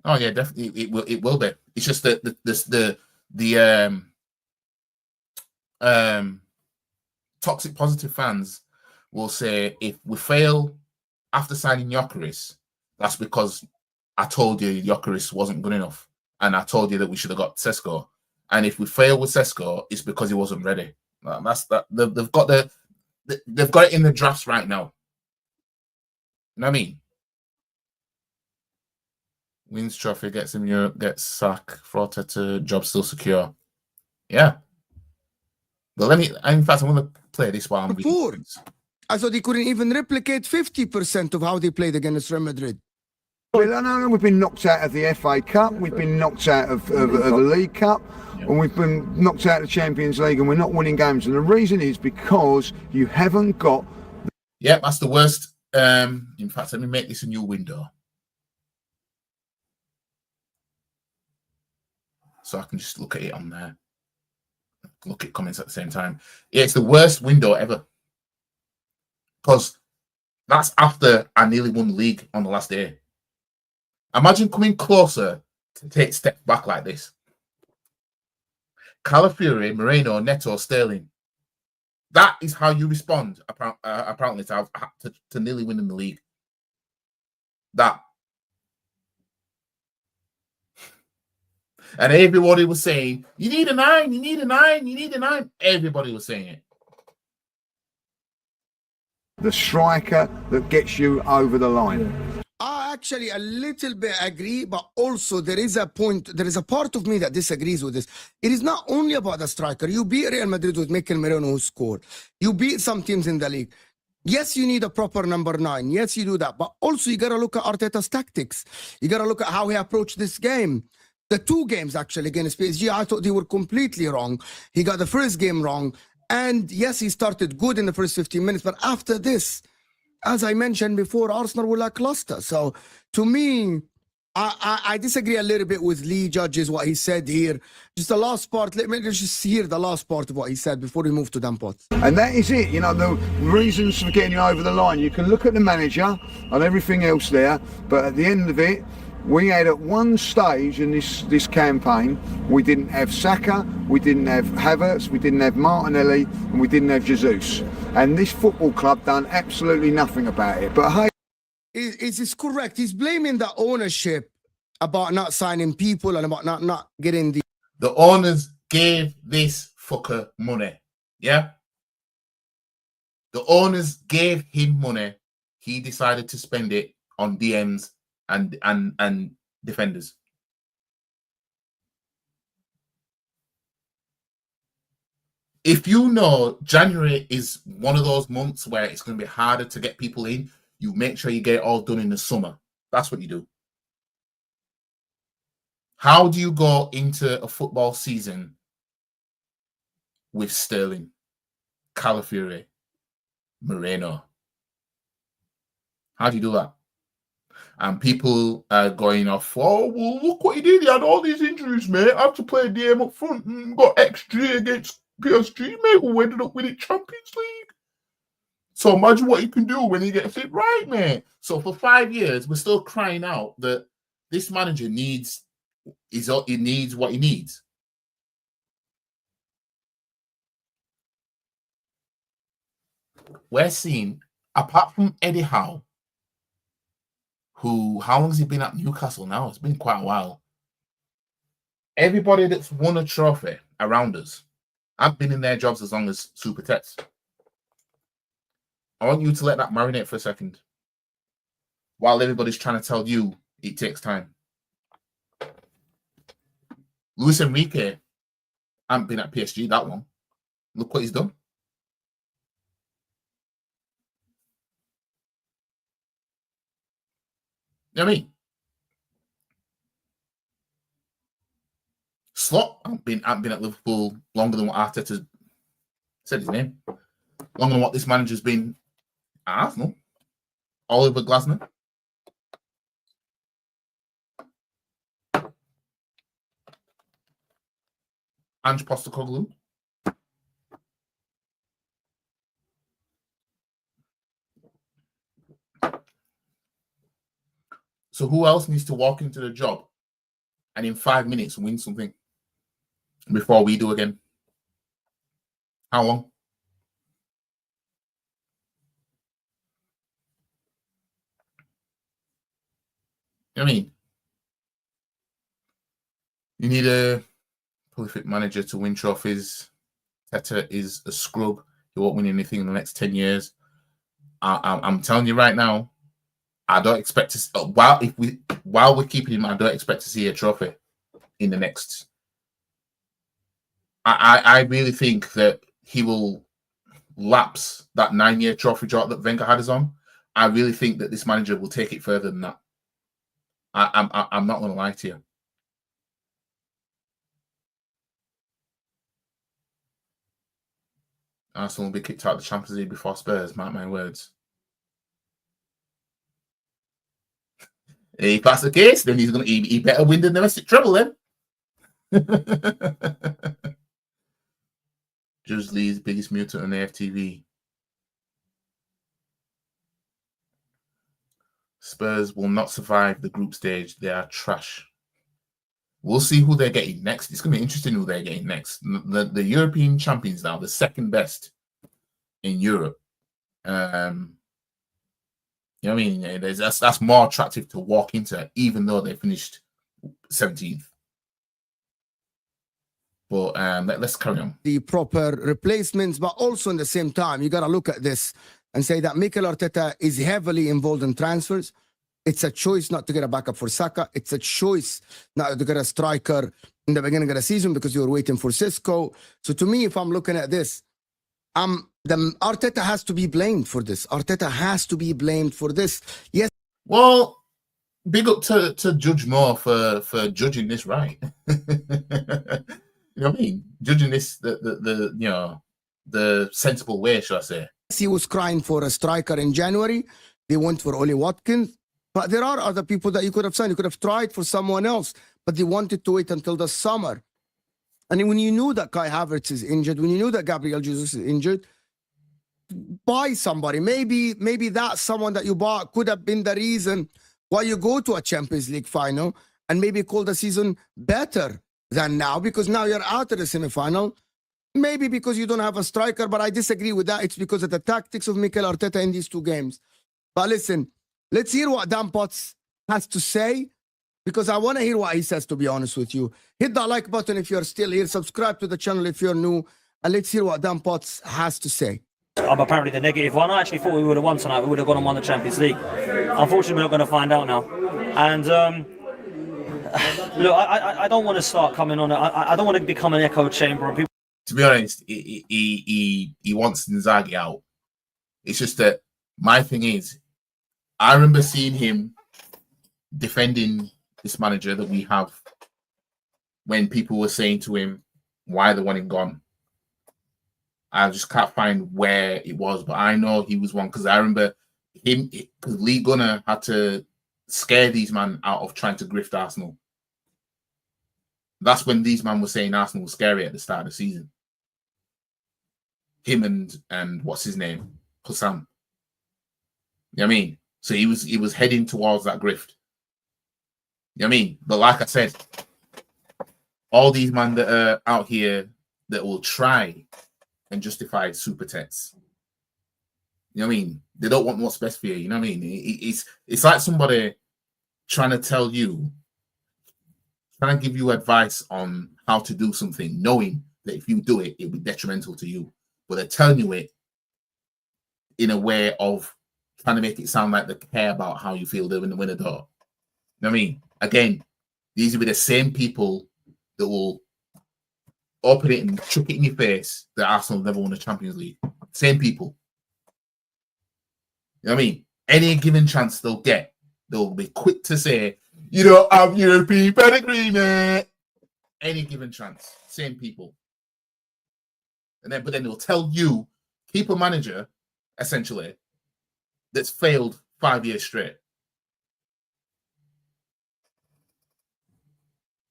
Oh yeah, definitely it will be. It's just that the toxic positive fans will say if we fail after signing Gyökeres, that's because I told you Gyökeres wasn't good enough, and I told you that we should have got Sesko. And if we fail with Sesko, it's because he wasn't ready. That's that. They've got it in the drafts right now. You know what I mean? Wins trophy, gets him Europe, gets sack, Arteta, job still secure. Yeah. But in fact, I'm going to play this while I'm reading. I thought he couldn't even replicate 50% of how they played against Real Madrid. Well, I know we've been knocked out of the FA Cup, we've been knocked out of the League Cup, and we've been knocked out of the Champions League, and we're not winning games. And the reason is because you haven't got... Yeah, that's the worst. In fact, let me make this a new window, so I can just look at it on there. Look at comments at the same time. Yeah, it's the worst window ever. Because that's after I nearly won the league on the last day. Imagine coming closer to take steps back like this. Calafiori, Moreno, Neto, Sterling. That is how you respond, apparently, to nearly winning the league. That. And everybody was saying, you need a 9, you need a 9, you need a 9. Everybody was saying it. The striker that gets you over the line. I actually a little bit agree, but also there is a part of me that disagrees with this. It is not only about the striker. You beat Real Madrid with Mikel Merino who scored. You beat some teams in the league. Yes, you need a proper number 9. Yes, you do that. But also you got to look at Arteta's tactics. You got to look at how he approached this game. The 2 games actually against PSG, I thought they were completely wrong. He got the first game wrong. And yes, he started good in the first 15 minutes. But after this, as I mentioned before, Arsenal were lackluster. So to me, I disagree a little bit with Lee Judges, what he said here. Just the last part, let me just hear the last part of what he said before we move to Dan Potts. And that is it, you know, the reasons for getting you over the line. You can look at the manager and everything else there, but at the end of it, we had at one stage in this campaign, we didn't have Saka, we didn't have Havertz, we didn't have Martinelli, and we didn't have Jesus. And this football club done absolutely nothing about it. But hey, it's correct. He's blaming the ownership about not signing people and about not getting the... The owners gave this fucker money. Yeah? The owners gave him money. He decided to spend it on DMs and defenders. If you know January is one of those months where it's going to be harder to get people in, you make sure you get it all done in the summer. That's what you do. How do you go into a football season with Sterling, Calafiori, Moreno? How do you do that? And people are going off, oh, well, look what he did. He had all these injuries, mate. I had to play a game up front and got XG against PSG, mate, who ended up winning Champions League. So imagine what he can do when he gets it right, mate. So for 5 years, we're still crying out that this manager needs what he needs. We're seeing, apart from Eddie Howe, how long has he been at Newcastle now? It's been quite a while. Everybody that's won a trophy around us, I've been in their jobs as long as Super Tets. I want you to let that marinate for a second. While everybody's trying to tell you it takes time. Luis Enrique hasn't been at PSG that long. Look what he's done. You know what I mean? Slot hasn't been at Liverpool longer than what Arteta said his name. Longer than what this manager's been at Arsenal. Oliver Glasner. Ange Postecoglou. So who else needs to walk into the job and in 5 minutes win something before we do again? How long? You know what I mean? You need a prolific manager to win trophies. Teta is a scrub. He won't win anything in the next 10 years. I'm telling you right now, I don't expect to. While we're keeping him, I don't expect to see a trophy in the next. I really think that he will lapse that 9-year trophy drought that Wenger had us on. I really think that this manager will take it further than that. I'm not going to lie to you. Arsenal will be kicked out of the Champions League before Spurs. Mark my words. If that's the case, then he better win the domestic treble then. Judge Lee's biggest mutant on AFTV. Spurs will not survive the group stage. They are trash. We'll see who they're getting next. It's going to be interesting who they're getting next. The European champions now, the second best in Europe. You know what I mean? That's more attractive to walk into, even though they finished 17th. But let's carry on. The proper replacements, but also in the same time, you got to look at this and say that Mikel Arteta is heavily involved in transfers. It's a choice not to get a backup for Saka. It's a choice not to get a striker in the beginning of the season because you were waiting for Cisco. So to me, if I'm looking at this, the Arteta has to be blamed for this. Arteta has to be blamed for this. Yes. Well, big up to Judge Moore for judging this right. You know what I mean? Judging this the sensible way, shall I say? He was crying for a striker in January. They went for Oli Watkins. But there are other people that you could have signed. You could have tried for someone else, but they wanted to wait until the summer. And when you knew that Kai Havertz is injured, when you knew that Gabriel Jesus is injured, buy somebody. Maybe that someone that you bought could have been the reason why you go to a Champions League final and maybe call the season better than now, because now you're out of the semi-final. Maybe because you don't have a striker, but I disagree with that. It's because of the tactics of Mikel Arteta in these two games. But listen, let's hear what Dan Potts has to say, because I want to hear what he says, to be honest with you. Hit that like button if you're still here. Subscribe to the channel if you're new. And let's hear what Dan Potts has to say. I'm apparently the negative one. I actually thought we would have won tonight. We would have gone and won the Champions League. Unfortunately, we're not going to find out now. And look, I don't want to start coming on. I don't want to become an echo chamber. And people. To be honest, he wants Inzaghi out. It's just that my thing is, I remember seeing him defending this manager that we have when people were saying to him, why the one in gone? I just can't find where it was, but I know he was one because I remember him, because Lee Gunner had to scare these men out of trying to grift Arsenal. That's when these men were saying Arsenal was scary at the start of the season. Him and what's his name? Hussam. You know what I mean? So he was heading towards that grift. You know what I mean? But like I said, all these men that are out here that will try and justify super texts. You know what I mean? They don't want what's best for you. You know what I mean? It's like somebody trying to tell you, trying to give you advice on how to do something, knowing that if you do it, it'll be detrimental to you. But they're telling you it in a way of trying to make it sound like they care about how you feel when they win a door. You know what I mean? Again, these will be the same people that will open it and chuck it in your face that Arsenal never won the Champions League. Same people. You know what I mean? Any given chance they'll get, they'll be quick to say, you don't have European pedigree, mate. Any given chance. Same people. But then they'll tell you, keep a manager, essentially, that's failed 5 years straight.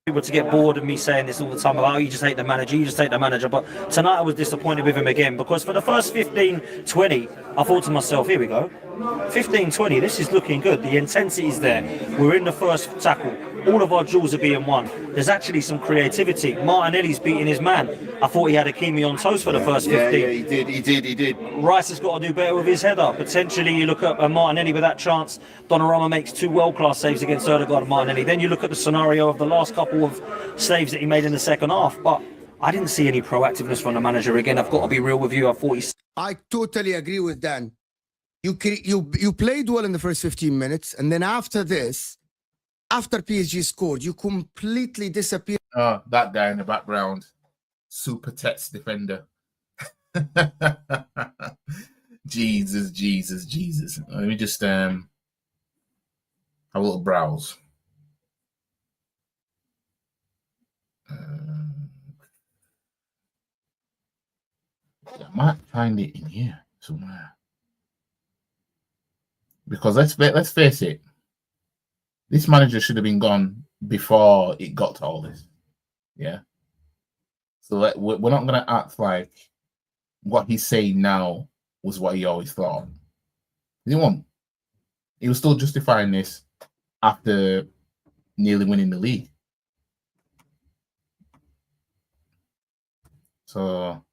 People to get bored of me saying this all the time about, oh, you just hate the manager, you just hate the manager. But tonight I was disappointed with him again, because for the first 15-20, I thought to myself, here we go. 15-20, this is looking good. The intensity is there. We're in the first tackle. All of our duels are being won. There's actually some creativity. Martinelli's beating his man. I thought he had Hakimi on toast for the first 15. Yeah, he did. Rice has got to do better with his header. Potentially, you look at Martinelli with that chance. Donnarumma makes 2 world-class saves against Ødegaard and Martinelli. Then you look at the scenario of the last couple of saves that he made in the second half. But I didn't see any proactiveness from the manager again. I've got to be real with you. I thought I totally agree with Dan. You played well in the first 15 minutes, and then after this, after PSG scored, you completely disappeared. Oh, that guy in the background. Super text defender. Jesus. Let me just have a little browse. I might find it in here somewhere. Because let's face it, this manager should have been gone before it got to all this. Yeah. So we're not going to act like what he's saying now was what he always thought. He won't. he was still justifying this after nearly winning the league. So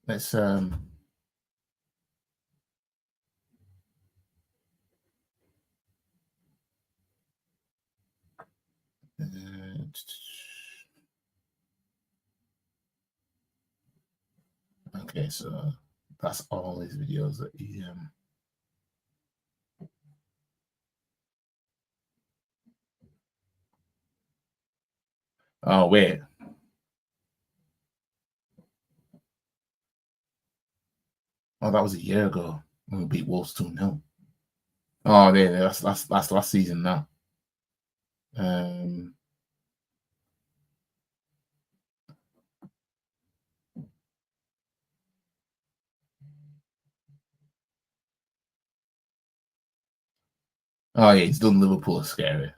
let's okay, so that's all his videos that he oh wait. Oh, that was a year ago when we beat Wolves 2-0. Oh, yeah, that's last season now. Oh yeah, he's done Liverpool scary.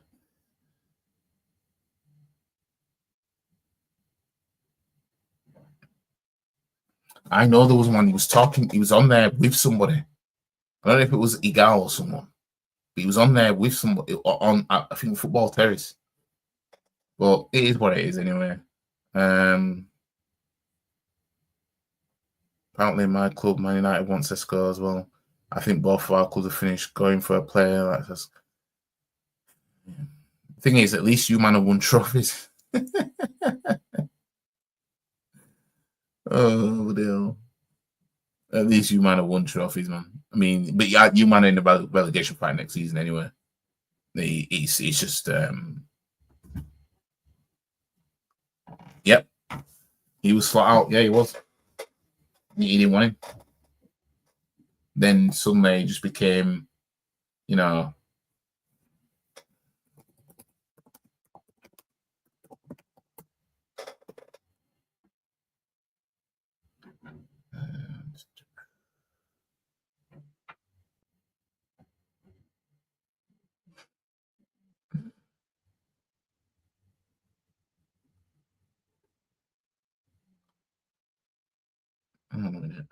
I know there was one he was talking. He was on there with somebody. I don't know if it was Igal or someone. But he was on there with somebody on, I think, Football Terrace. But it is what it is anyway. Apparently, my club, Man United, wants to score as well. I think both of our clubs have finished going for a player like this. The thing is, at least you man have won trophies. Oh, dear. At least you man have won trophies, man. I mean, but yeah, you man in the relegation fight next season anyway. It's just, yep. He was flat out. Yeah, he was. He didn't want him. Then suddenly it just became, you know, hang on a minute.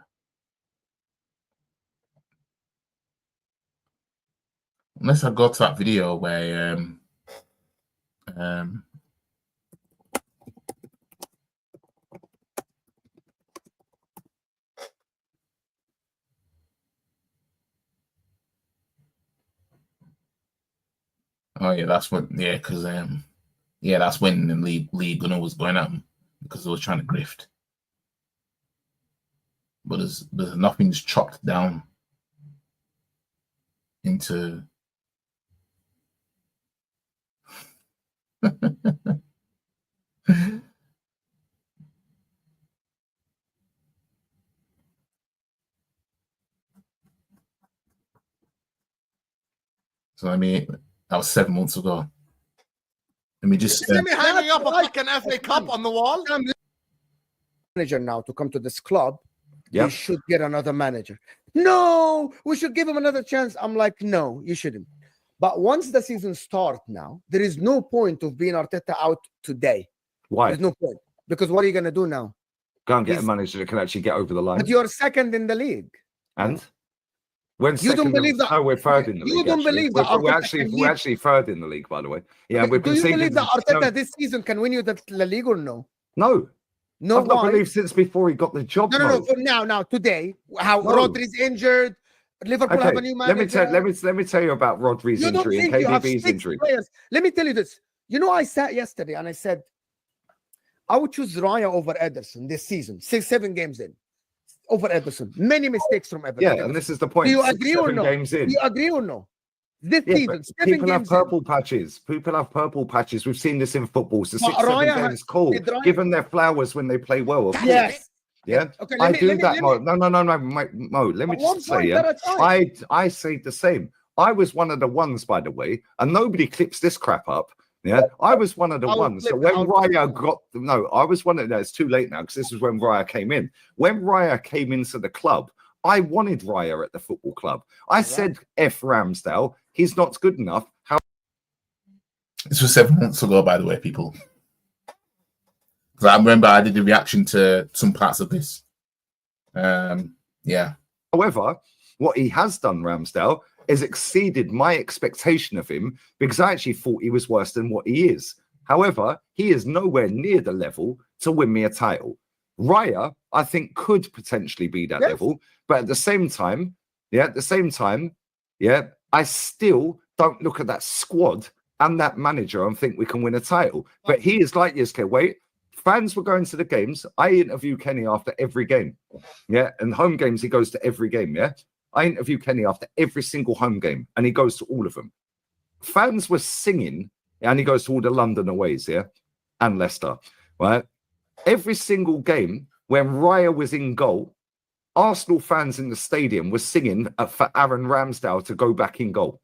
Unless I go to that video where oh yeah, that's when because that's when the Lee Gunnar was going at him because they were trying to grift. But there's nothing's chopped down into so I mean that was 7 months ago. Let me just Let me hanging up a fucking FA Cup on the wall. Manager now to come to this club. Yeah. He should get another manager. No, we should give him another chance. I'm like, no, you shouldn't. But once the season starts now, there is no point of being Arteta out today. Why? There's no point. Because what are you going to do now? Go and get a manager that can actually get over the line. But you're second in the league. And when You don't believe that? No, we're third in the league. You don't believe that we're Arteta actually third in the league, by the way. Yeah, we've Do been you seeing believe that Arteta this season can win you the La Liga or no? No. No, I've not why? believed since before he got the job. No. For now, today, how Rodri's injured, Liverpool have a new manager. Let me tell you about Rodri's You don't injury and think you have KDB's 6 injury. players. Let me tell you this. You know, I sat yesterday and I said, I would choose Raya over Ederson this season, 6-7 games in, over Ederson. Many mistakes from Ederson. Yeah, and this is the point. Do you agree or 7 no? games in. Do you agree or no? This Yeah, season, but 7 people have games purple patches. People have purple patches. We've seen this in football. So But 6-7 Raya games, cool. did Raya- Give them their flowers when they play well. Of in. course. Yes. Yeah, Okay, I let me- do let me- that, let Mo. me- No. Let me But one just say, point yeah, at a time. I say the same. I was one of the ones, by the way, and nobody clips this crap up. Yeah, I was one of the I'll ones. So clip when it, I'll Raya clip it. got no, I was one of no, it's too late now because this is when Raya came in. When Raya came into the club, I wanted Raya at the football club. I said, F Ramsdale, he's not good enough. How this was 7 months ago, by the way, people. Because I remember I did the reaction to some parts of this. Yeah. However, what he has done, Ramsdale, has exceeded my expectation of him because I actually thought he was worse than what he is. However, he is nowhere near the level to win me a title. Raya, I think, could potentially be that level, but at the same time, I still don't look at that squad and that manager and think we can win a title. But he is like yesterday. Wait, fans were going to the games. I interview Kenny after every game. Yeah, and home games, he goes to every game. Yeah, I interview Kenny after every single home game, and he goes to all of them. Fans were singing, and he goes to all the London aways, yeah, and Leicester, right? Every single game when Raya was in goal, Arsenal fans in the stadium were singing for Aaron Ramsdale to go back in goal.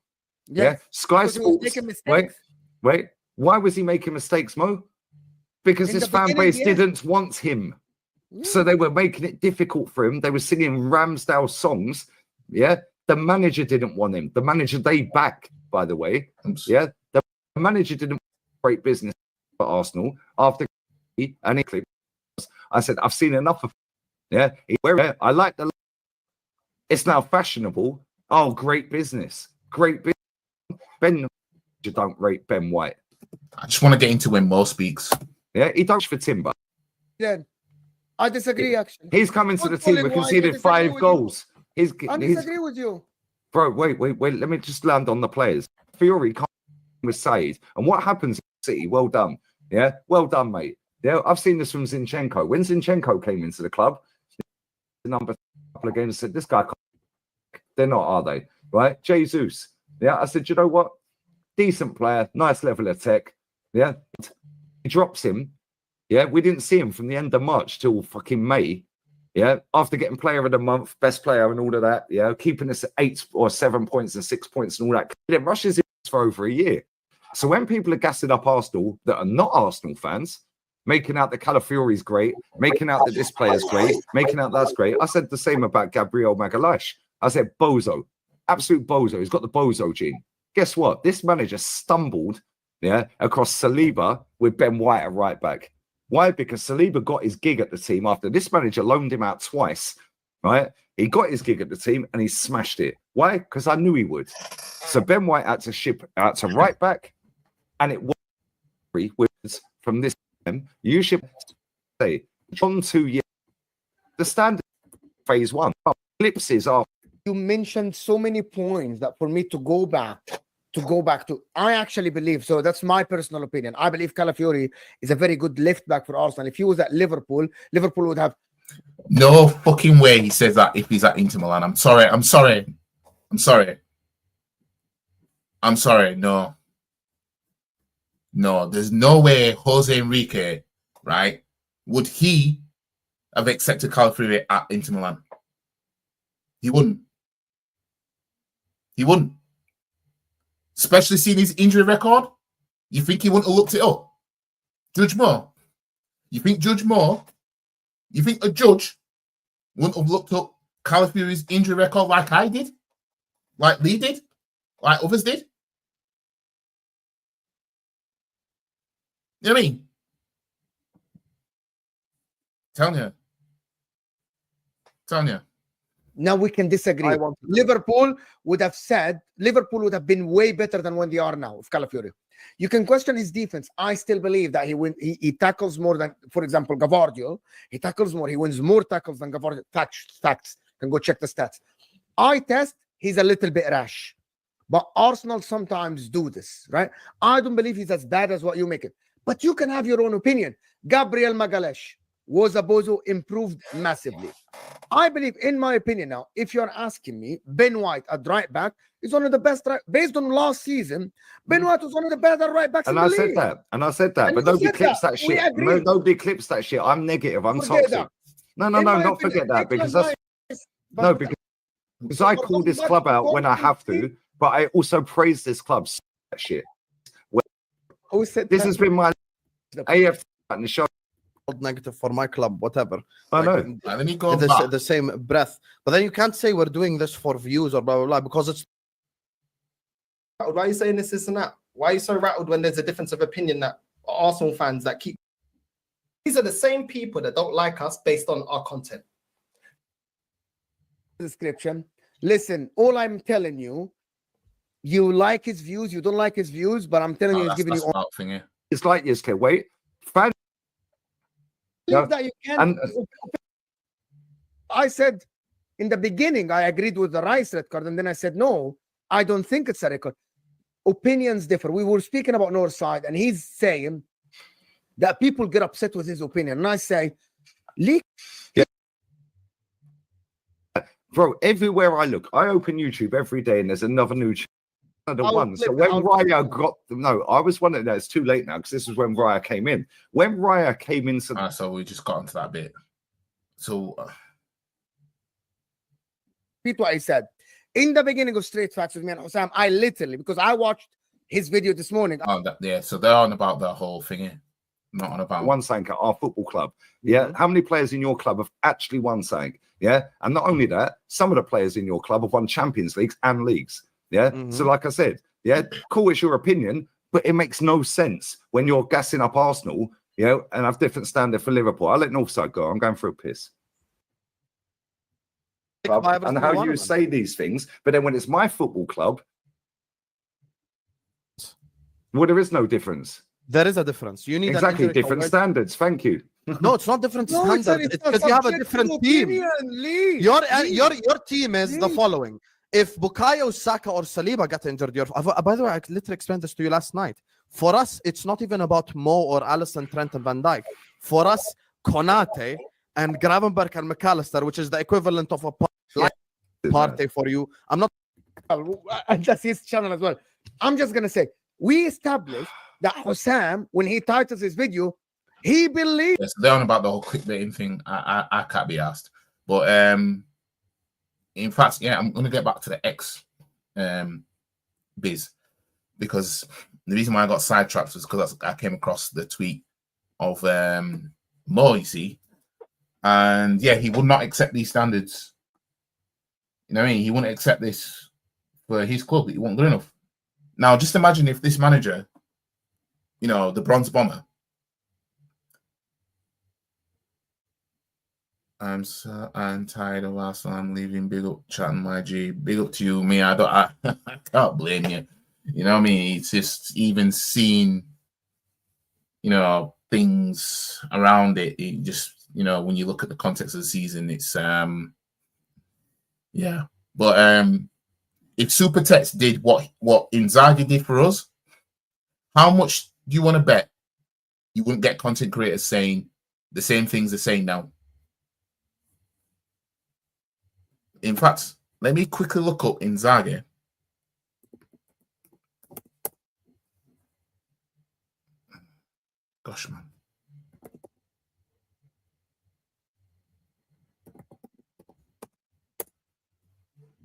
Yeah, Sky Sports. Wait, why was he making mistakes, Mo? Because his fan base didn't want him. So they were making it difficult for him. They were singing Ramsdale songs. Yeah, the manager didn't want him. The manager they back, by the way. Yeah, the manager didn't great business for Arsenal after and I said, I've seen enough of. Yeah, I like the. It's now fashionable. Oh, great business, great business. Ben, you don't rate Ben White. I just want to get into when Mo speaks. Yeah, he don't for Timber. Yeah, I disagree. Actually, he's coming to the team. We conceded 5 goals. I disagree with you, bro. Wait. Let me just land on the players. Fiore with Said, and what happens in City? Well done. Yeah, well done, mate. Yeah, I've seen this from Zinchenko. When Zinchenko came into the club, the number couple of games said, "This guy, they're not, are they?" Right? Jesus. Yeah, I said, you know what? Decent player, nice level of tech. Yeah, he drops him. Yeah, we didn't see him from the end of March till fucking May. Yeah, after getting player of the month, best player, and all of that. Yeah, keeping us at 8 or 7 points and 6 points and all that. It rushes him for over a year. So when people are gassing up Arsenal that are not Arsenal fans, making out that Calafiori's great, making out that this player's great, making out that's great. I said the same about Gabriel Magalhaes. I said bozo, absolute bozo. He's got the bozo gene. Guess what? This manager stumbled, across Saliba with Ben White at right back. Why? Because Saliba got his gig at the team after this manager loaned him out twice, right? He got his gig at the team and he smashed it. Why? Because I knew he would. So Ben White had to ship out to right back, and it was from this time. You should say, on 2 years, the standard phase 1 eclipses are. You mentioned so many points that for me to go back to, I actually believe, so that's my personal opinion. I believe Calafiori is a very good left back for Arsenal. If he was at Liverpool would have. No fucking way he says that if he's at Inter Milan. I'm sorry. No, there's no way Jose Enrique, right, would he have accepted Calafiori at Inter Milan? He wouldn't. Especially seeing his injury record. You think he wouldn't have looked it up? Judge Moore? You think a judge wouldn't have looked up Calafiori's injury record like I did? Like Lee did? Like others did? You know what I mean? Telling you. Now we can disagree. Liverpool would have been way better than when they are now with Calafiori. You can question his defense. I still believe that he tackles more than, for example, Gavardio. He tackles more. He wins more tackles than Gavardio. Facts. Can go check the stats. Eye test, he's a little bit rash. But Arsenal sometimes do this, right? I don't believe he's as bad as what you make it. But you can have your own opinion. Gabriel Magalhaes was a bozo, improved massively. I believe, in my opinion now, if you're asking me, Ben White at right back is one of the best, based on last season, Ben White was one of the better right backs in the league. And I said that, but nobody clips that shit. Nobody clips that shit. I'm negative. I'm toxic. No, not forget that, because that's... No, because I call this club out when I have to, but I also praise this club. That shit. This has been my AF and the show. Negative for my club, whatever. I know. And then you go the same breath, but then you can't say we're doing this for views or blah blah blah because it's. Why are you saying this and that? Why are you so rattled when there's a difference of opinion that Arsenal fans that keep? These are the same people that don't like us based on our content. Description. Listen, all I'm telling you You like his views, you don't like his views, but I'm telling you, he's giving you all about thingy. It's like yes, okay, wait. Fans Yeah. that you can. And I said in the beginning, I agreed with the Rice red card, and then I said, no, I don't think it's a red card. Opinions differ. We were speaking about Northside, and he's saying that people get upset with his opinion. And I say, bro, everywhere I look, I open YouTube every day and there's another new channel. The I'll one. So flip it, when I'll Raya got no, I was wondering that it's too late now because this is when Raya came in. When Raya came into So we just got into that bit. So repeat what I said. In the beginning of Straight Facts with me and Hussam, I literally, because I watched his video this morning. yeah, so they're on about the whole thing, not on about one something at our football club. Yeah. How many players in your club have actually won something? Yeah. And not only that, some of the players in your club have won Champions Leagues and leagues. Yeah. So, like I said, yeah, cool, it's your opinion, but it makes no sense when you're gassing up Arsenal, you know, and have different standard for Liverpool. I'll let Northside go. I'm going for a piss. And how you say these things, but then when it's my football club, well, there is no difference. There is a difference. You need exactly different standards. Thank you. No, it's not different standards. It's because you have a different team. Your team is the following. If Bukayo, Saka, or Saliba got injured, by the way, I literally explained this to you last night. For us, it's not even about Mo or Alisson, Trent, and Van Dijk. For us, Konate and Gravenberch and McAllister, which is the equivalent of a party for you. I'm not. And that's his channel as well. I'm just gonna say we established that Hussam, when he titles his video, he believes. Yes, they're on about the whole clickbaiting thing. I can't be asked, but in fact, yeah, I'm gonna get back to the X biz because the reason why I got sidetracked was because I came across the tweet of Mo, you see, and yeah, he would not accept these standards. You know what I mean? He wouldn't accept this for his club. He wasn't good enough. Now, just imagine if this manager, you know, the Bronze Bomber. I'm tired of Arsenal. I'm leaving. Big up, chatting my G. Big up to you, me. I can't blame you. You know what I mean? It's just even seeing, you know, things around it. It just, you know, when you look at the context of the season, it's yeah. But if Super Tex did what Inzaghi did for us, how much do you want to bet you wouldn't get content creators saying the same things they're saying now? In fact, let me quickly look up Inzaghi. Gosh, man.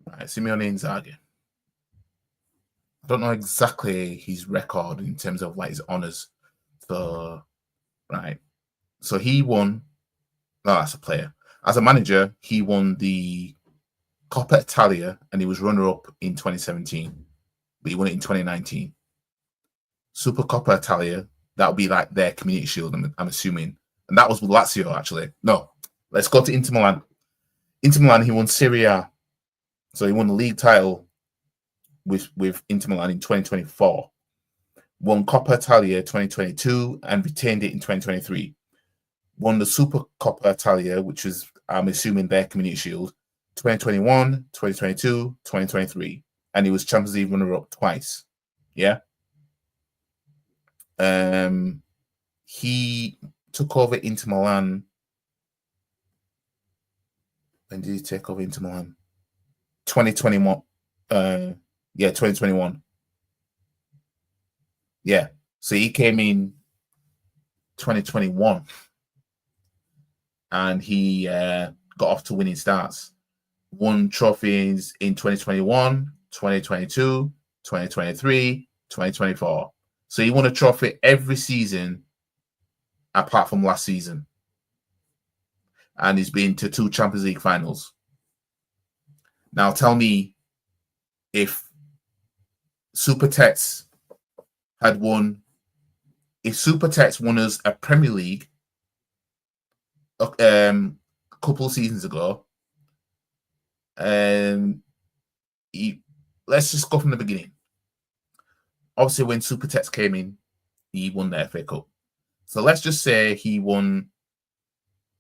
Right, Simeone Inzaghi. I don't know exactly his record in terms of like his honors. So, right. So he won. No, that's a player. As a manager, he won the Coppa Italia and he was runner-up in 2017. But he won it in 2019. Super Coppa Italia, that would be like their community shield, I'm assuming. And that was with Lazio, actually. No, let's go to Inter Milan. Inter Milan, he won Serie A. So he won the league title with Inter Milan in 2024. Won Coppa Italia 2022 and retained it in 2023. Won the Super Coppa Italia, which is, I'm assuming, their community shield, 2021, 2022, 2023. And he was Champions League runner-up twice. Yeah. He took over Inter Milan. When did he take over Inter Milan? 2021. 2021. Yeah. So he came in 2021 and he got off to winning starts. Won trophies in 2021, 2022, 2023, 2024. So he won a trophy every season apart from last season. And he's been to 2 Champions League finals. Now tell me if Super Tex had won, if Super Tex won us a Premier League a couple of seasons ago, let's just go from the beginning. obviously when Super Tex came in, he won the FA Cup. So let's just say he won.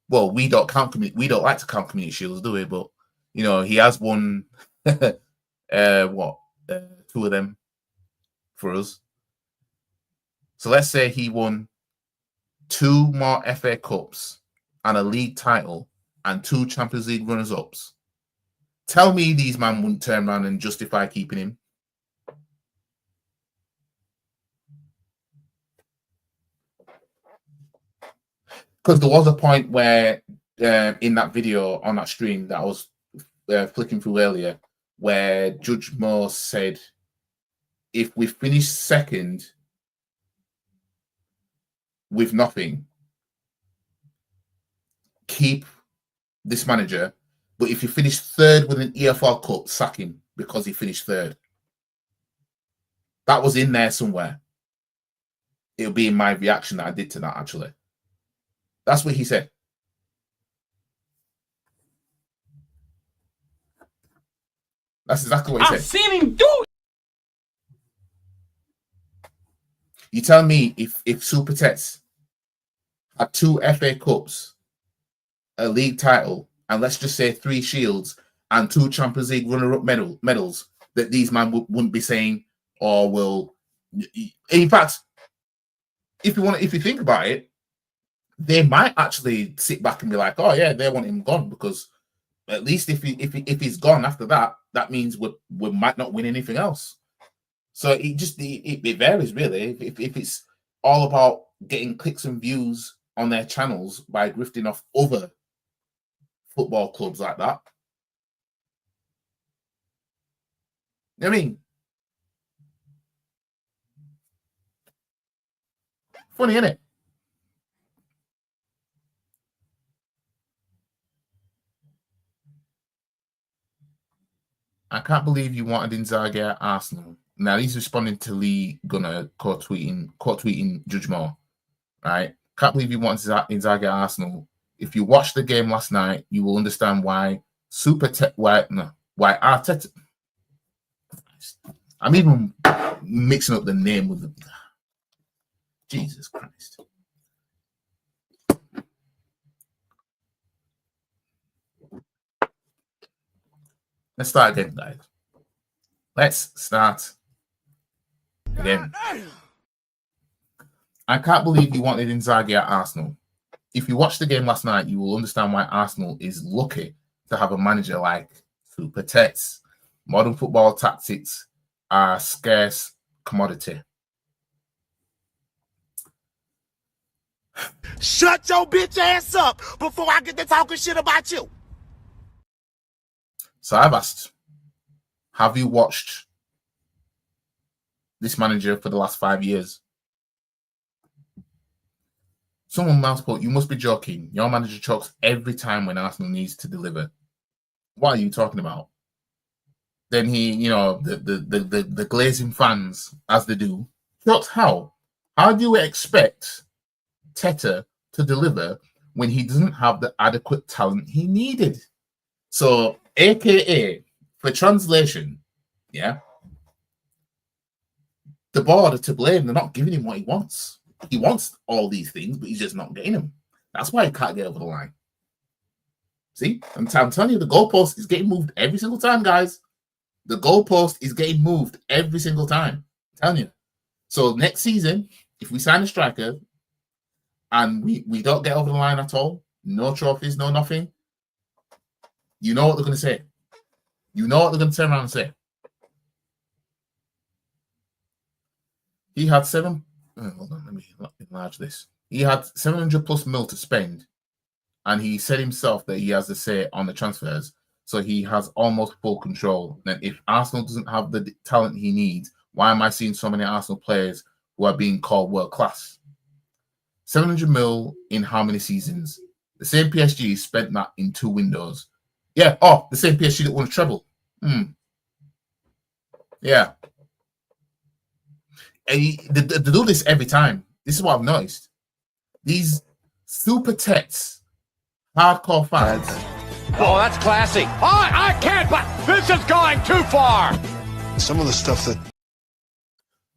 Well, we don't like to count community shields, do we? But you know, he has won 2 of them for us. So let's say he won 2 more FA Cups and a league title and 2 Champions League runners-ups. Tell me these man wouldn't turn around and justify keeping him. Because there was a point where in that video on that stream that I was flicking through earlier, where Judge Moore said, if we finish second with nothing, keep this manager. But if you finish third with an EFL Cup, sack him because he finished third. That was in there somewhere. It'll be in my reaction that I did to that, actually. That's what he said. That's exactly what he said. I've seen him do it. You tell me if Super Tex had 2 FA Cups, a league title, and let's just say 3 shields and 2 Champions League runner-up medals, that these men wouldn't be saying, or will. In fact, if you think about it, they might actually sit back and be like, "Oh yeah, they want him gone," because at least if he's gone after that, that means we might not win anything else. So it varies really. If it's all about getting clicks and views on their channels by grifting off other football clubs like that, you know what I mean? Funny, isn't it? I can't believe you wanted Inzaghi at Arsenal. Now he's responding to Lee Gunner quote tweeting Judge Moore. Right? Can't believe you wanted Inzaghi at Arsenal. If you watched the game last night, you will understand why why Arteta. I'm even mixing up the name with them. Jesus Christ. Let's start again, guys. Let's start again. I can't believe you wanted Inzaghi at Arsenal. If you watched the game last night, you will understand why Arsenal is lucky to have a manager like Super Tex. Modern football tactics are a scarce commodity. Shut your bitch ass up before I get to talking shit about you. So I've asked, have you watched this manager for the last 5 years? Someone else put, you must be joking. Your manager chokes every time when Arsenal needs to deliver. What are you talking about? Then he, you know, the glazing fans, as they do, chokes how? How do you expect Teta to deliver when he doesn't have the adequate talent he needed? So, AKA, for translation, yeah, the board are to blame. They're not giving him what he wants. He wants all these things, but he's just not getting them. That's why he can't get over the line. See? I'm telling you, the goalpost is getting moved every single time, guys. The goalpost is getting moved every single time. I'm telling you. So next season, if we sign a striker and we don't get over the line at all, no trophies, no nothing, you know what they're going to say. You know what they're going to turn around and say. He had hold on, let me enlarge this. He had 700 plus mil to spend, and he said himself that he has the say on the transfers, so he has almost full control. And if Arsenal doesn't have the talent he needs, why am I seeing so many Arsenal players who are being called world class? 700 mil in how many seasons? The same PSG spent that in 2 windows. Yeah, the same PSG that won a treble. Yeah. And they do this every time. This is what I've noticed. These Super Tex hardcore fans. Oh, that's classy. I can't, but this is going too far. Some of the stuff that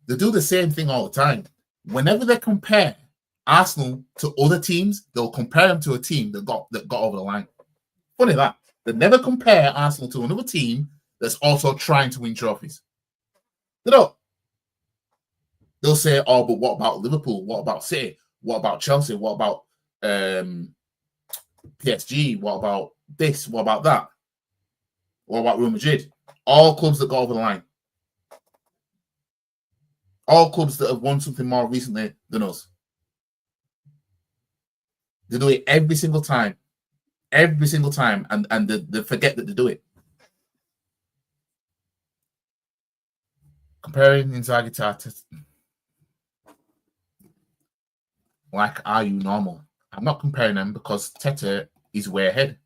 They do the same thing all the time. Whenever they compare Arsenal to other teams, they'll compare them to a team that got over the line. Funny that. They never compare Arsenal to another team that's also trying to win trophies. They don't. They'll say, oh, but what about Liverpool? What about City? What about Chelsea? What about PSG? What about this? What about that? What about Real Madrid? All clubs that got over the line. All clubs that have won something more recently than us. They do it every single time. Every single time. And they forget that they do it. Comparing Inzaghi to Arteta. Like, are you normal? I'm not comparing them because Teta is way ahead.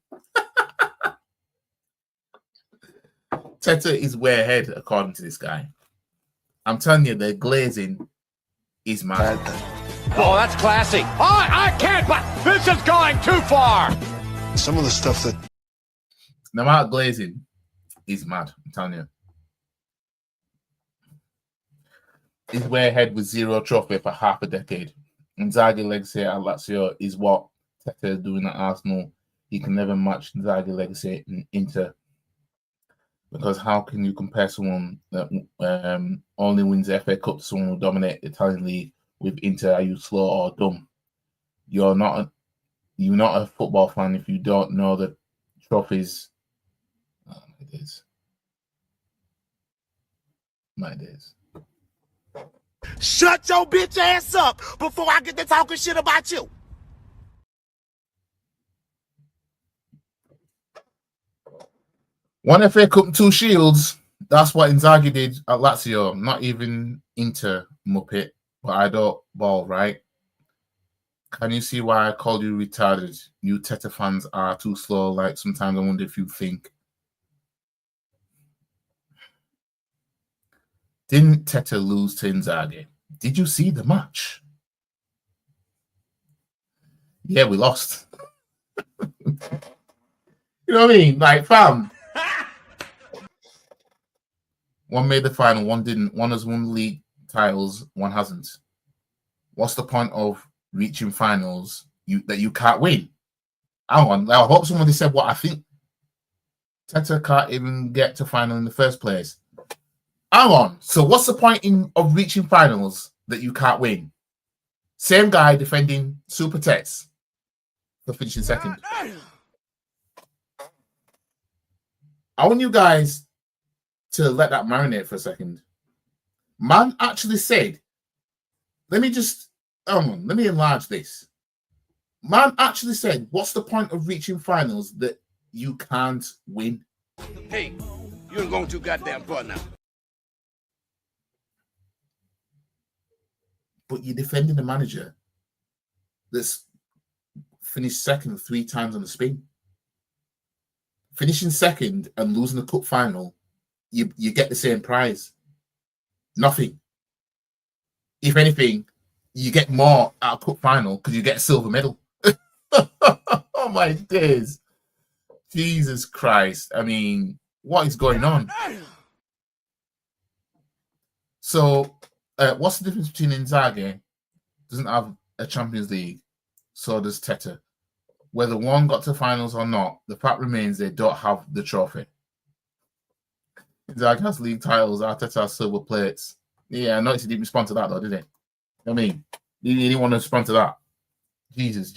Teta is way ahead, according to this guy. I'm telling you, the glazing is mad. Oh, that's classy. I can't, but this is going too far. Some of the stuff that The amount of glazing is mad, I'm telling you. He's way ahead with 0 trophy for half a decade. Inzaghi legacy at Lazio is what Teta is doing at Arsenal. He can never match Inzaghi legacy in Inter. Because how can you compare someone that only wins the FA Cup to someone who dominates the Italian league with Inter? Are you slow or dumb? You're not a football fan if you don't know the trophies. Oh, my days. My days. Shut your bitch ass up before I get to talking shit about you. One FA Cup and 2 shields. That's what Inzaghi did at Lazio. Not even Inter, Muppet. But I don't ball, right? Can you see why I called you retarded? You Teta fans are too slow. Like, sometimes I wonder if you think. Didn't Teta lose to Inzaghi? Did you see the match? Yeah, we lost. You know what I mean? Like, fam. One made the final, one didn't. One has won league titles, one hasn't. What's the point of reaching finals that you can't win? Hang on. I hope somebody said what I think. Teta can't even get to final in the first place. Hang on. So what's the point of reaching finals that you can't win? Same guy defending Super Tets for finishing second. I want you guys to let that marinate for a second. Man actually said, let me enlarge this. Man actually said, what's the point of reaching finals that you can't win? Hey, you ain't going too goddamn far now. But you're defending a manager that's finished second 3 times on the spin. Finishing second and losing the cup final, you get the same prize. Nothing. If anything, you get more at a cup final because you get a silver medal. Oh my days. Jesus Christ. I mean, what is going on? So, what's the difference between Inzaghi? Doesn't have a Champions League, so does Teta. Whether one got to finals or not, the fact remains they don't have the trophy. Inzaghi has league titles, Arteta has silver plates. Yeah, I noticed he didn't respond to that though, did he? I mean, he didn't want to respond to that. Jesus.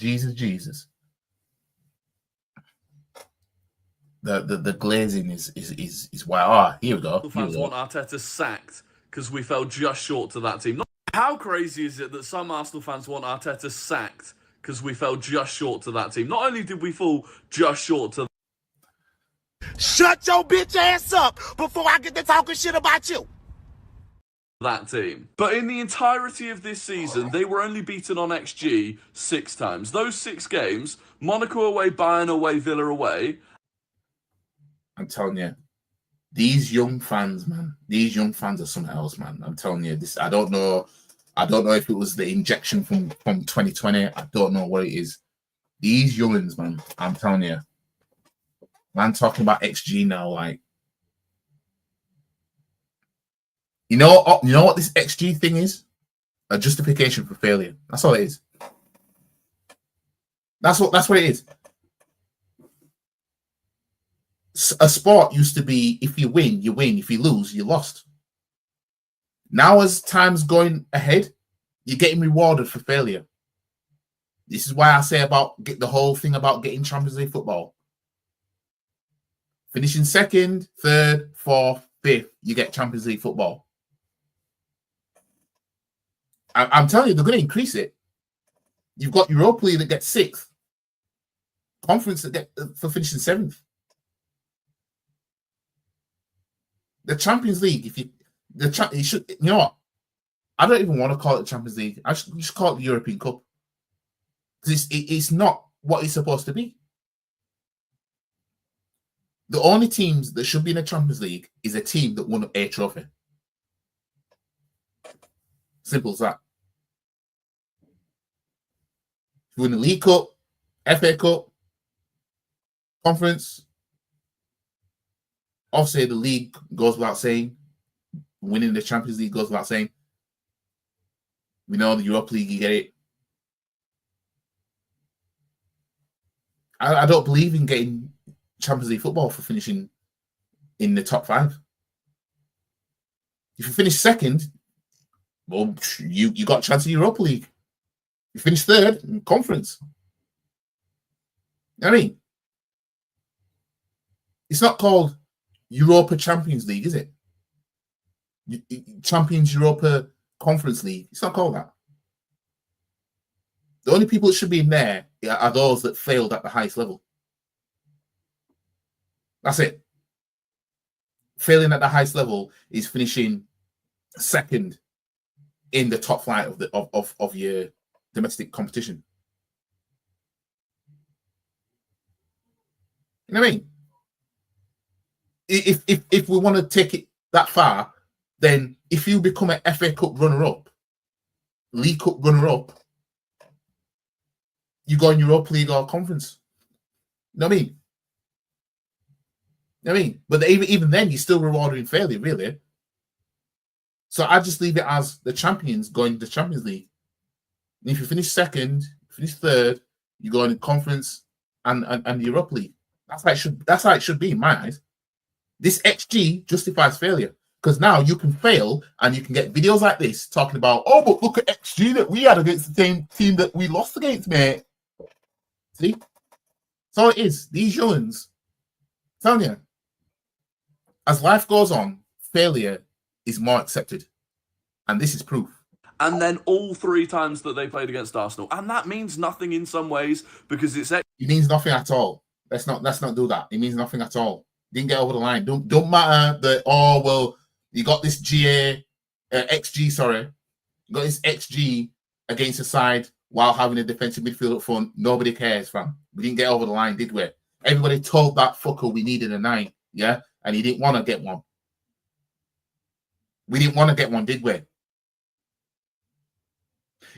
The glazing is why. Ah, here we go. Fans want Arteta sacked because we fell just short to that team. How crazy is it that some Arsenal fans want Arteta sacked because we fell just short to that team? Not only did we fall just short to Shut your bitch ass up before I get to talking shit about you. that team, but in the entirety of this season, they were only beaten on XG 6 times. Those 6 games, Monaco away, Bayern away, Villa away. I'm telling you, these young fans, man, these young fans are something else, man. I'm telling you, this. I don't know if it was the injection from 2020. I don't know what it is. These youngins, man, I'm telling you. Man, talking about XG now, like. You know what this XG thing is? A justification for failure. That's all it is. That's what it is. A sport used to be, if you win, you win. If you lose, you lost. Now, as time's going ahead, you're getting rewarded for failure. This is why I say about the whole thing about getting Champions League football. Finishing second, third, fourth, fifth, you get Champions League football. I'm telling you, they're going to increase it. You've got Europa League that gets sixth, Conference that get for finishing seventh. The Champions League, you should, you know what? I don't even want to call it the Champions League. I should just call it the European Cup, because it's not what it's supposed to be. The only teams that should be in the Champions League is a team that won a trophy. Simple as that. If you win the League Cup, FA Cup, Conference, obviously the league goes without saying. Winning the Champions League goes without saying. We know the Europa League, you get it. I don't believe in getting Champions League football for finishing in the top 5. If you finish second, well, you got a chance in Europa League. You finish third in Conference. You know what I mean? It's not called Europa Champions League, is it? Champions Europa Conference League. It's not called that. The only people that should be in there are those that failed at the highest level. That's it. Failing at the highest level is finishing second in the top flight of your domestic competition. You know what I mean? If we want to take it that far, then if you become an FA Cup runner-up, League Cup runner-up, you go in Europa League or Conference. You know what I mean? You know what I mean? But even then, you're still rewarded in failure, really. So I just leave it as the champions going to the Champions League. And if you finish second, finish third, you go in Conference and Europa League. That's how it should be in my eyes. This XG justifies failure, because now you can fail and you can get videos like this talking about, oh, but look at XG that we had against the same team that we lost against, mate. See? So it is. These youngins, I'm telling you, as life goes on, failure is more accepted. And this is proof. And then all 3 times that they played against Arsenal. And that means nothing in some ways, because it's... It means nothing at all. Let's not do that. It means nothing at all. Didn't get over the line. Don't matter that, oh, well, you got this XG, sorry. You got this XG against the side while having a defensive midfield up front. Nobody cares, fam. We didn't get over the line, did we? Everybody told that fucker we needed a 9, yeah? And he didn't want to get one. We didn't want to get one, did we?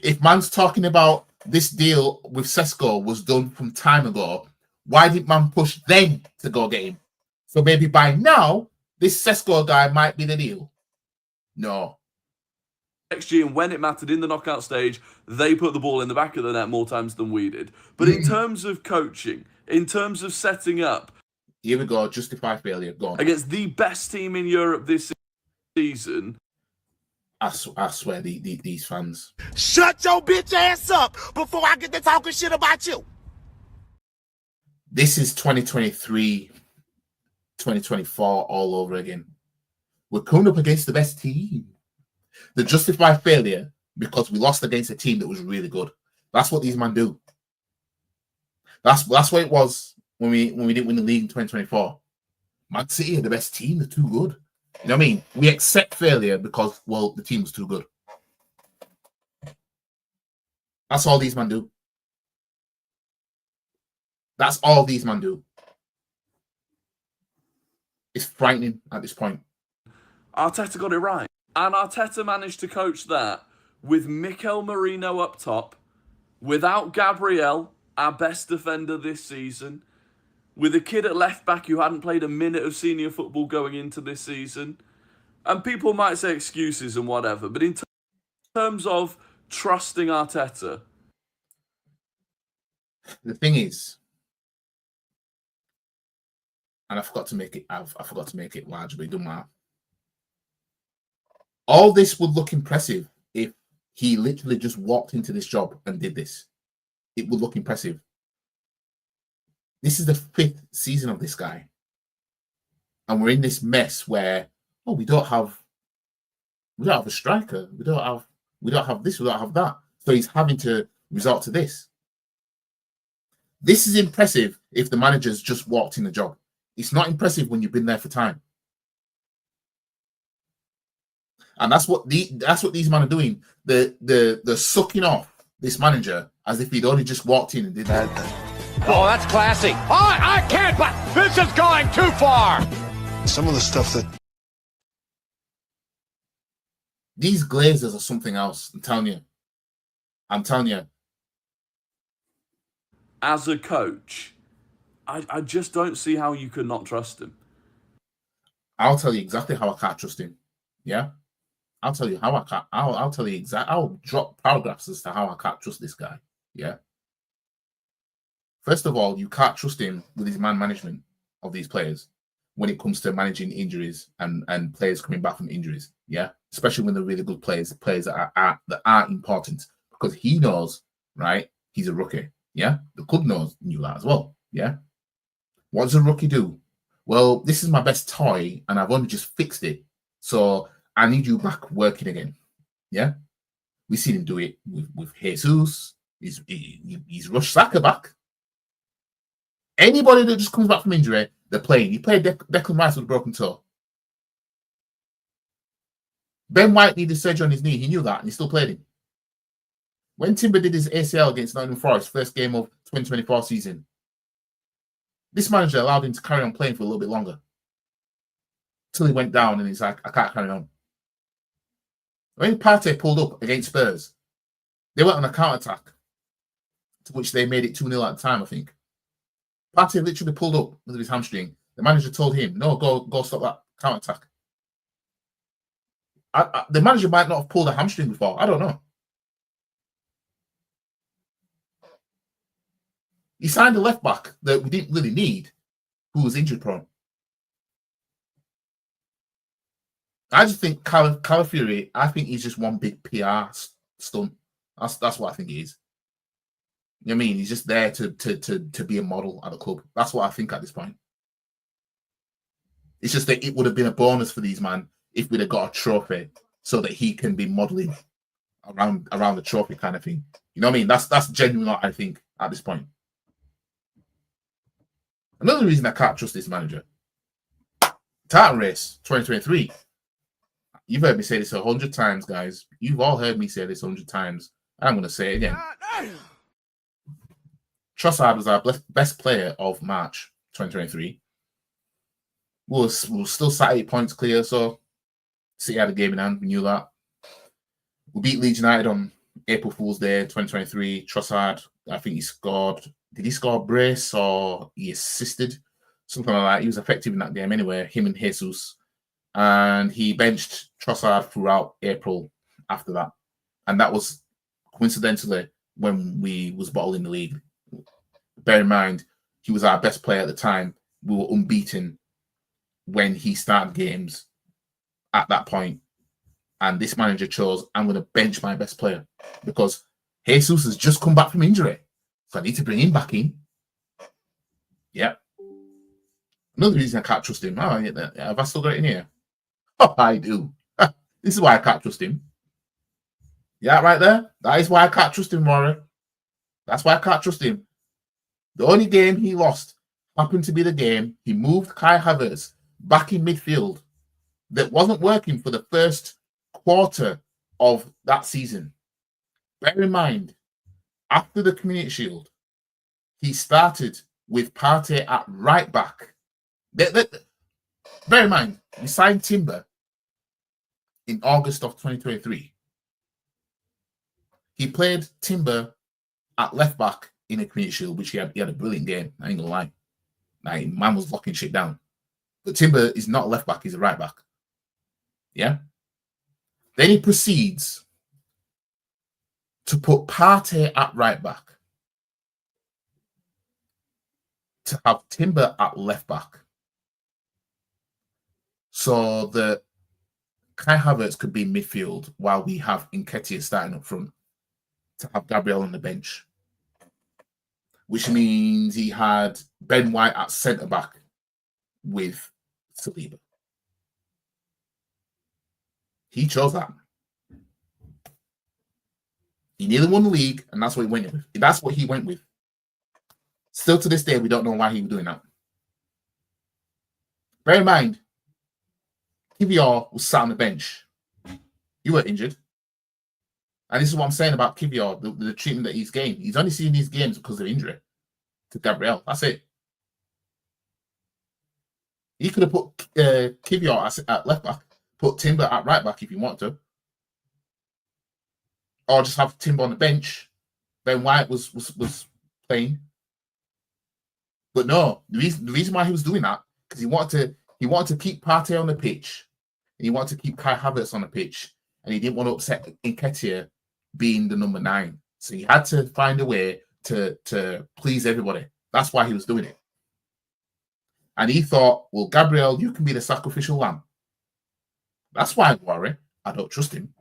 If man's talking about this deal with Sesko was done from time ago, why did man push them to go get him? So maybe by now, this Sesko guy might be the deal. No. XG, and when it mattered in the knockout stage, they put the ball in the back of the net more times than we did. But in terms of coaching, in terms of setting up... Here we go, justify failure. Go on. Against the best team in Europe this season... I swear, these fans. Shut your bitch ass up before I get to talking shit about you. This is 2023, 2024 all over again. We're coming up against the best team. They justify failure because we lost against a team that was really good. That's what these men do. That's what it was when we didn't win the league in 2024. Man City are the best team. They're too good. You know what I mean? We accept failure because, well, the team was too good. That's all these men do. That's all these men do. It's frightening at this point. Arteta got it right. And Arteta managed to coach that with Mikel Merino up top, without Gabriel, our best defender this season, with a kid at left back who hadn't played a minute of senior football going into this season, And people might say excuses and whatever, but in terms of trusting Arteta, the thing is, and I forgot to make it. I forgot to make it large, but it doesn't matter. All this would look impressive if he literally just walked into this job and did this. It would look impressive. This is the 5th season of this guy, and we're in this mess where we don't have a striker. We don't have this. We don't have that. So he's having to resort to this. This is impressive if the manager's just walked in the job. It's not impressive when you've been there for time. And that's what these men are doing. They're sucking off this manager as if he'd only just walked in and did that. Oh, that's classy. Oh, I can't, but this is going too far. Some of the stuff that These Glazers are something else. I'm telling you. as a coach, I just don't see how you could not trust him. I'll tell you exactly how I can't trust him. Yeah? I'll tell you how I can't. I'll tell you exactly. I'll drop paragraphs as to how I can't trust this guy. Yeah? First of all, you can't trust him with his man management of these players when it comes to managing injuries and players coming back from injuries. Yeah? Especially when they're really good players that are important, because he knows, right? He's a rookie. Yeah? The club knew that as well. Yeah? What does a rookie do? Well, this is my best toy and I've only just fixed it. So I need you back working again. Yeah? We've seen him do it with Jesus. He's rushed Saka back. Anybody that just comes back from injury, they're playing. He played Declan Rice with a broken toe. Ben White needed surgery on his knee. He knew that and he still played him. When Timber did his ACL against Nottingham Forest, first game of 2024 season, this manager allowed him to carry on playing for a little bit longer. Till he went down and he's like, I can't carry on. When Partey pulled up against Spurs, they went on a counter-attack, to which they made it 2-0 at the time, I think. Partey literally pulled up with his hamstring. The manager told him, no, go stop that counter-attack. The manager might not have pulled a hamstring before. I don't know. He signed a left back that we didn't really need, who was injury prone. I just think Calafiori, I think he's just one big PR stunt. That's what I think he is. You know what I mean? He's just there to be a model at the club. That's what I think at this point. It's just that it would have been a bonus for these man if we'd have got a trophy so that he can be modeling around the trophy kind of thing. You know what I mean? That's genuinely what I think at this point. Another reason I can't trust this manager. Titan Race 2023. You've heard me say this 100 times, guys. You've all heard me say this 100 times. I'm going to say it again. Trossard was our best player of March 2023. We'll still sat 8 points clear, so City had a game in hand. We knew that. We beat Leeds United on April Fool's Day 2023. Trossard, I think he scored. Did he score a brace or he assisted? Something like that. He was effective in that game anyway, him and Jesus. And he benched Trossard throughout April after that. And that was coincidentally when we was bottled in the league. Bear in mind, he was our best player at the time. We were unbeaten when he started games at that point. And this manager chose, I'm going to bench my best player because Jesus has just come back from injury. So I need to bring him back in. Yeah. Another reason I can't trust him. Oh, have I still got it in here? Oh, I do. This is why I can't trust him. Yeah, right there. That is why I can't trust him, Rory. That's why I can't trust him. The only game he lost happened to be the game he moved Kai Havertz back in midfield that wasn't working for the first quarter of that season. Bear in mind, after the Community Shield, he started with Partey at right back. Bear in mind, we signed Timber in August of 2023. He played Timber at left back in a Community Shield, which he had a brilliant game. I ain't gonna lie. Like, man was locking shit down. But Timber is not a left back, he's a right back. Yeah. Then he proceeds to put Partey at right back, to have Timber at left back, so that Kai Havertz could be midfield while we have Nketiah starting up front, to have Gabriel on the bench, which means he had Ben White at centre back with Saliba. He chose that. He nearly won the league, and that's what he went with. That's what he went with. Still to this day, we don't know why he was doing that. Bear in mind, Kivior was sat on the bench. You were injured. And this is what I'm saying about Kivior, the treatment that he's gained. He's only seen these games because of injury to Gabriel. That's it. He could have put Kivior at left back, put Timber at right back if you want to. Or just have Timber on the bench. Ben White was playing. But no, the reason why he was doing that, because he wanted to keep Partey on the pitch, and he wanted to keep Kai Havertz on the pitch, and he didn't want to upset Nketiah being the number 9. So he had to find a way to please everybody. That's why he was doing it. And he thought, well, Gabriel, you can be the sacrificial lamb. That's why I worry. I don't trust him.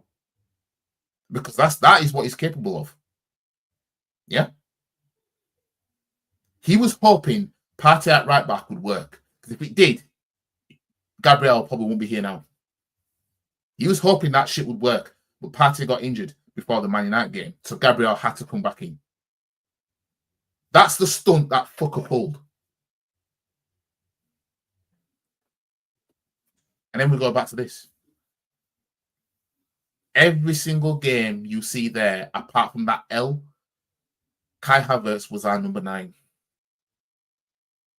Because that is what he's capable of. Yeah? He was hoping Partey at right back would work. Because if it did, Gabriel probably won't be here now. He was hoping that shit would work. But Partey got injured before the Man United game. So Gabriel had to come back in. That's the stunt that fucker pulled. And then we go back to this. Every single game you see there, apart from that L, Kai Havertz was our number 9.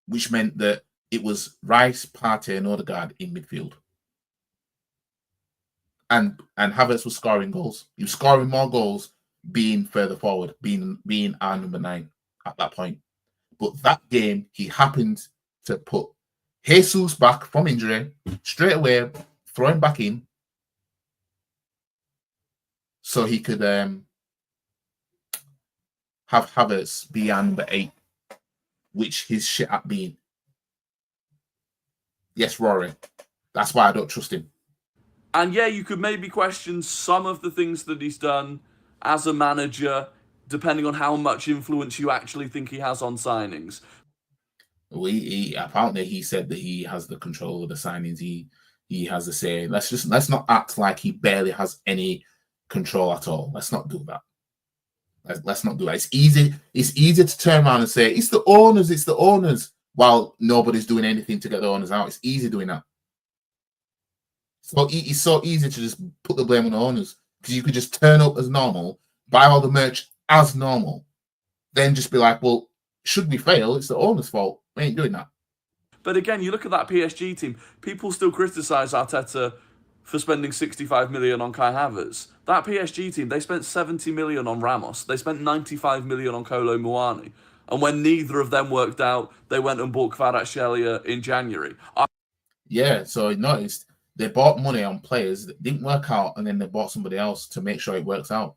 Which meant that it was Rice, Partey, and Odegaard in midfield. And Havertz was scoring goals. He was scoring more goals being further forward, being our number 9 at that point. But that game, he happened to put Jesus back from injury, straight away, throw him back in, so he could have Havertz be our number 8, which he's shit at being. Yes, Rory. That's why I don't trust him. And yeah, you could maybe question some of the things that he's done as a manager, depending on how much influence you actually think he has on signings. Apparently he said that he has the control of the signings. He has the say. Let's not act like he barely has any control at all. Let's not do that. Let's not do that. It's easy to turn around and say it's the owners, while nobody's doing anything to get the owners out. It's easy doing that. So it's so easy to just put the blame on the owners, because you could just turn up as normal, buy all the merch as normal, then just be like, well, should we fail, it's the owner's fault. We ain't doing that. But again, you look at that PSG team, people still criticise Arteta for spending 65 million on Kai Havertz. That PSG team, they spent 70 million on Ramos. They spent 95 million on Kolo Muani. And when neither of them worked out, they went and bought Kvaratskhelia in January. Yeah, so I noticed they bought money on players that didn't work out, and then they bought somebody else to make sure it works out.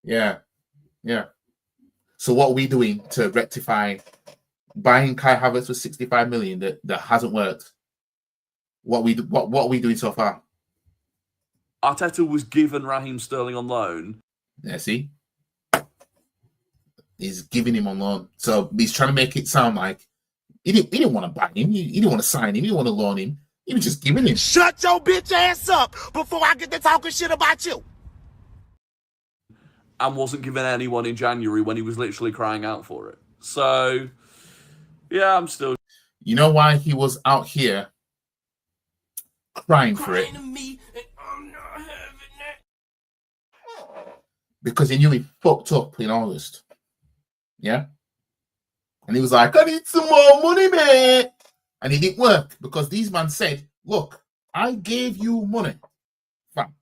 Yeah. So what are we doing to rectify buying Kai Havertz for 65 million that hasn't worked? What are we doing so far? Arteta was given Raheem Sterling on loan. Yeah, see? He's giving him on loan. So he's trying to make it sound like he didn't want to buy him. He didn't want to sign him. He didn't want to loan him. He was just giving him. Shut your bitch ass up before I get to talking shit about you. And wasn't given anyone in January when he was literally crying out for it. So, yeah, I'm still... You know why he was out here crying for it? Because he knew he fucked up in August. Yeah? And he was like, I need some more money, man. And it didn't work because these men said, look, I gave you money. Fam.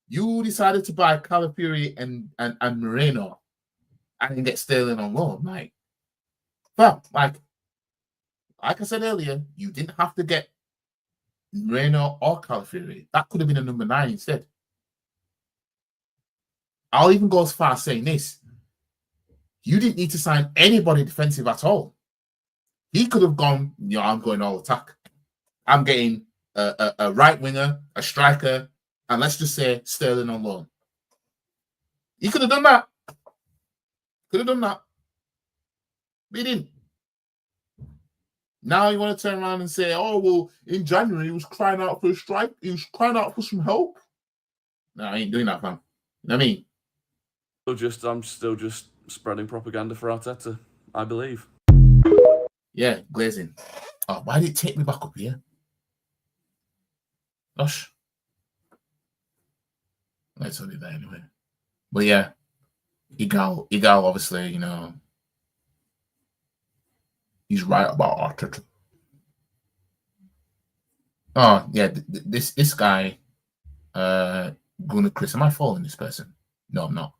You decided to buy Calafiori and Moreno and then get Sterling on loan. Like, fam, like I said earlier, you didn't have to get Moreno or Calafiori. That could have been a number 9 instead. I'll even go as far as saying this. You didn't need to sign anybody defensive at all. He could have gone, I'm going all attack. I'm getting a right winger, a striker, and let's just say Sterling on loan. He could have done that. But he didn't. Now you want to turn around and say, oh, well, in January he was crying out for a strike. He was crying out for some help. No, I ain't doing that, fam. You know what I mean? I'm still just spreading propaganda for Arteta, I believe. Yeah, glazing. Oh, why did it take me back up here? Gosh. Let's do that anyway. But yeah, Igal obviously, he's right about Arteta. Oh, yeah, this guy, Gunnar Chris, am I following this person? No, I'm not.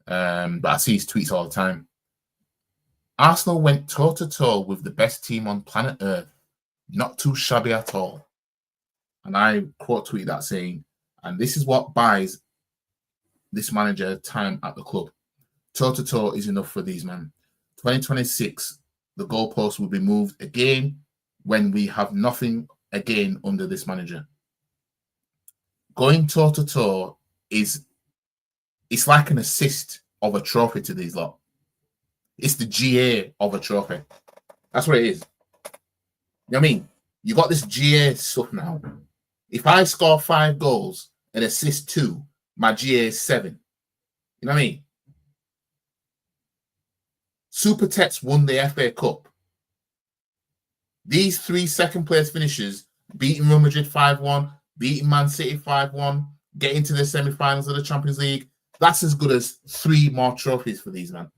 But I see his tweets all the time. Arsenal went toe-to-toe with the best team on planet Earth. Not too shabby at all. And I quote tweeted that saying, and this is what buys this manager time at the club. Toe-to-toe is enough for these men. 2026, the goalpost will be moved again when we have nothing again under this manager. Going toe-to-toe it's like an assist of a trophy to these lot. It's the GA of a trophy. That's what it is. You know what I mean? You got this GA stuff now. If I score 5 goals and assist 2, my GA is 7. You know what I mean? Super Tets won the FA Cup. These 3 second place finishers, beating Real Madrid 5-1, beating Man City 5-1, getting to the semi-finals of the Champions League, that's as good as 3 more trophies for these men.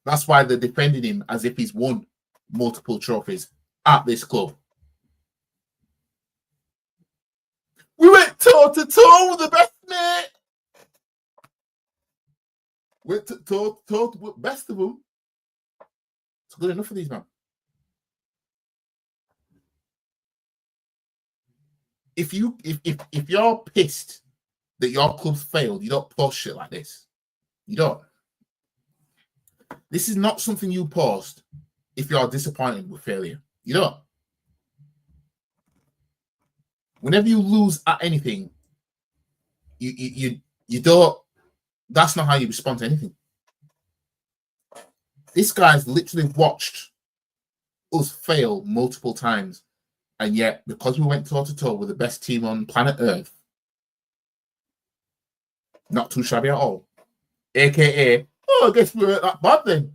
That's why they're defending him as if he's won multiple trophies at this club. We went toe-to-toe with the best, mate. Went toe-to-toe with the best of them. It's good enough for these men. If you're pissed that your club's failed, you don't post shit like this. You don't. This is not something you post if you're disappointed with failure. You don't. Whenever you lose at anything, you don't. That's not how you respond to anything. This guy's literally watched us fail multiple times, and yet because we went toe to toe with the best team on planet Earth, not too shabby at all. AKA, I guess we weren't that bad then.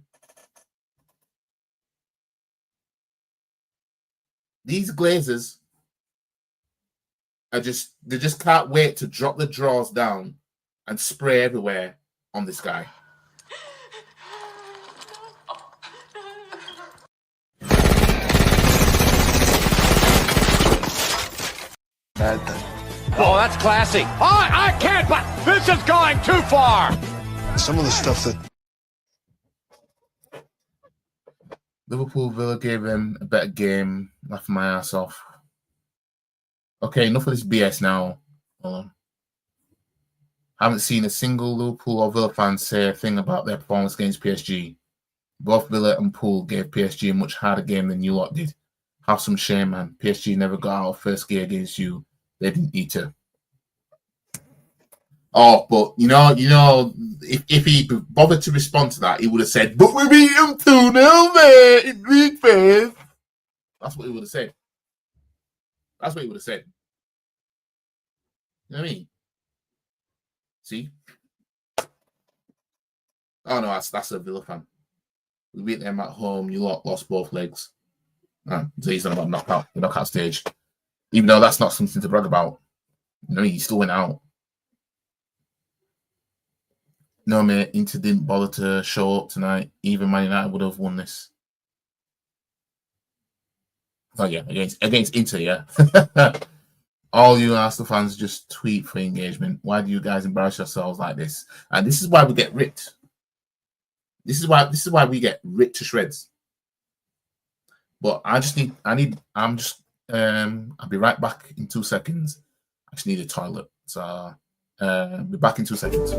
These Glazers they just can't wait to drop the drawers down and spray everywhere on this guy. Oh, that's classy. I can't, but this is going too far. Some of the stuff that Liverpool Villa gave him a better game, laughing my ass off. Okay, enough of this BS now. Haven't seen a single Liverpool or Villa fan say a thing about their performance against PSG. Both Villa and Poole gave PSG a much harder game than you lot did. Have some shame, man. PSG never got out of first gear against you. They didn't need to. Oh, but you know, if he bothered to respond to that, he would have said, "But we beat him 2-0, mate, in Greek face." That's what he would have said. That's what he would have said. You know what I mean? See? Oh no, that's a Villa fan. We beat them at home. You lot lost both legs. So he's on about the knockout stage. Even though that's not something to brag about. You know, he still went out. No, mate, Inter didn't bother to show up tonight. Even Man United would have won this. Oh, yeah, against Inter, yeah. All you Arsenal fans just tweet for engagement. Why do you guys embarrass yourselves like this? And this is why we get ripped. This is why we get ripped to shreds. But I'm just I'll be right back in 2 seconds. I just need a toilet. So be back in 2 seconds.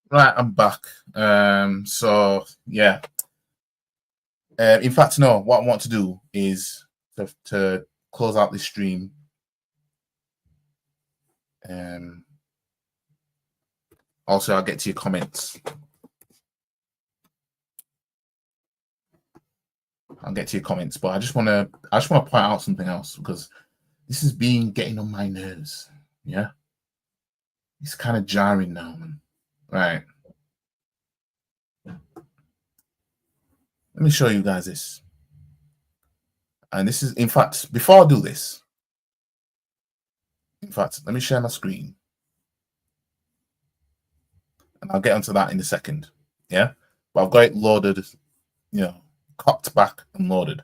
Right, I'm back. So yeah. In fact, no. What I want to do is to close out this stream. Also, I'll get to your comments. I'll get to your comments, but I just want to point out something else, because this has been getting on my nerves. Yeah, it's kind of jarring now, man. Right. Let me show you guys this. And this is, in fact, before I do this, in fact, let me share my screen. And I'll get onto that in a second. Yeah. But I've got it loaded, you know, cocked back and loaded.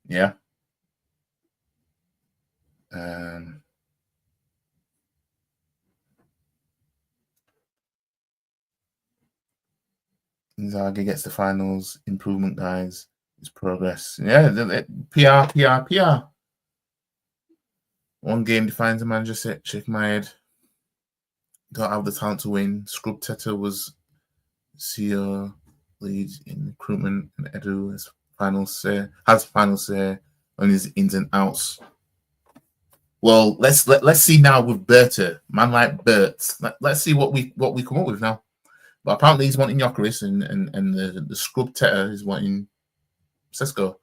Yeah. Inzaghi gets the finals. Improvement, guys. His progress. Yeah, PR. One game defines a manager. Shake my head. Don't have the talent to win. Scrub Teta was CEO lead in recruitment, and Edu has final say on his ins and outs. Well, let's see now with Berta, man like Bert. Let's see what we come up with now. But apparently he's wanting Gyökeres, and the Scrub Teta is wanting Sesko. I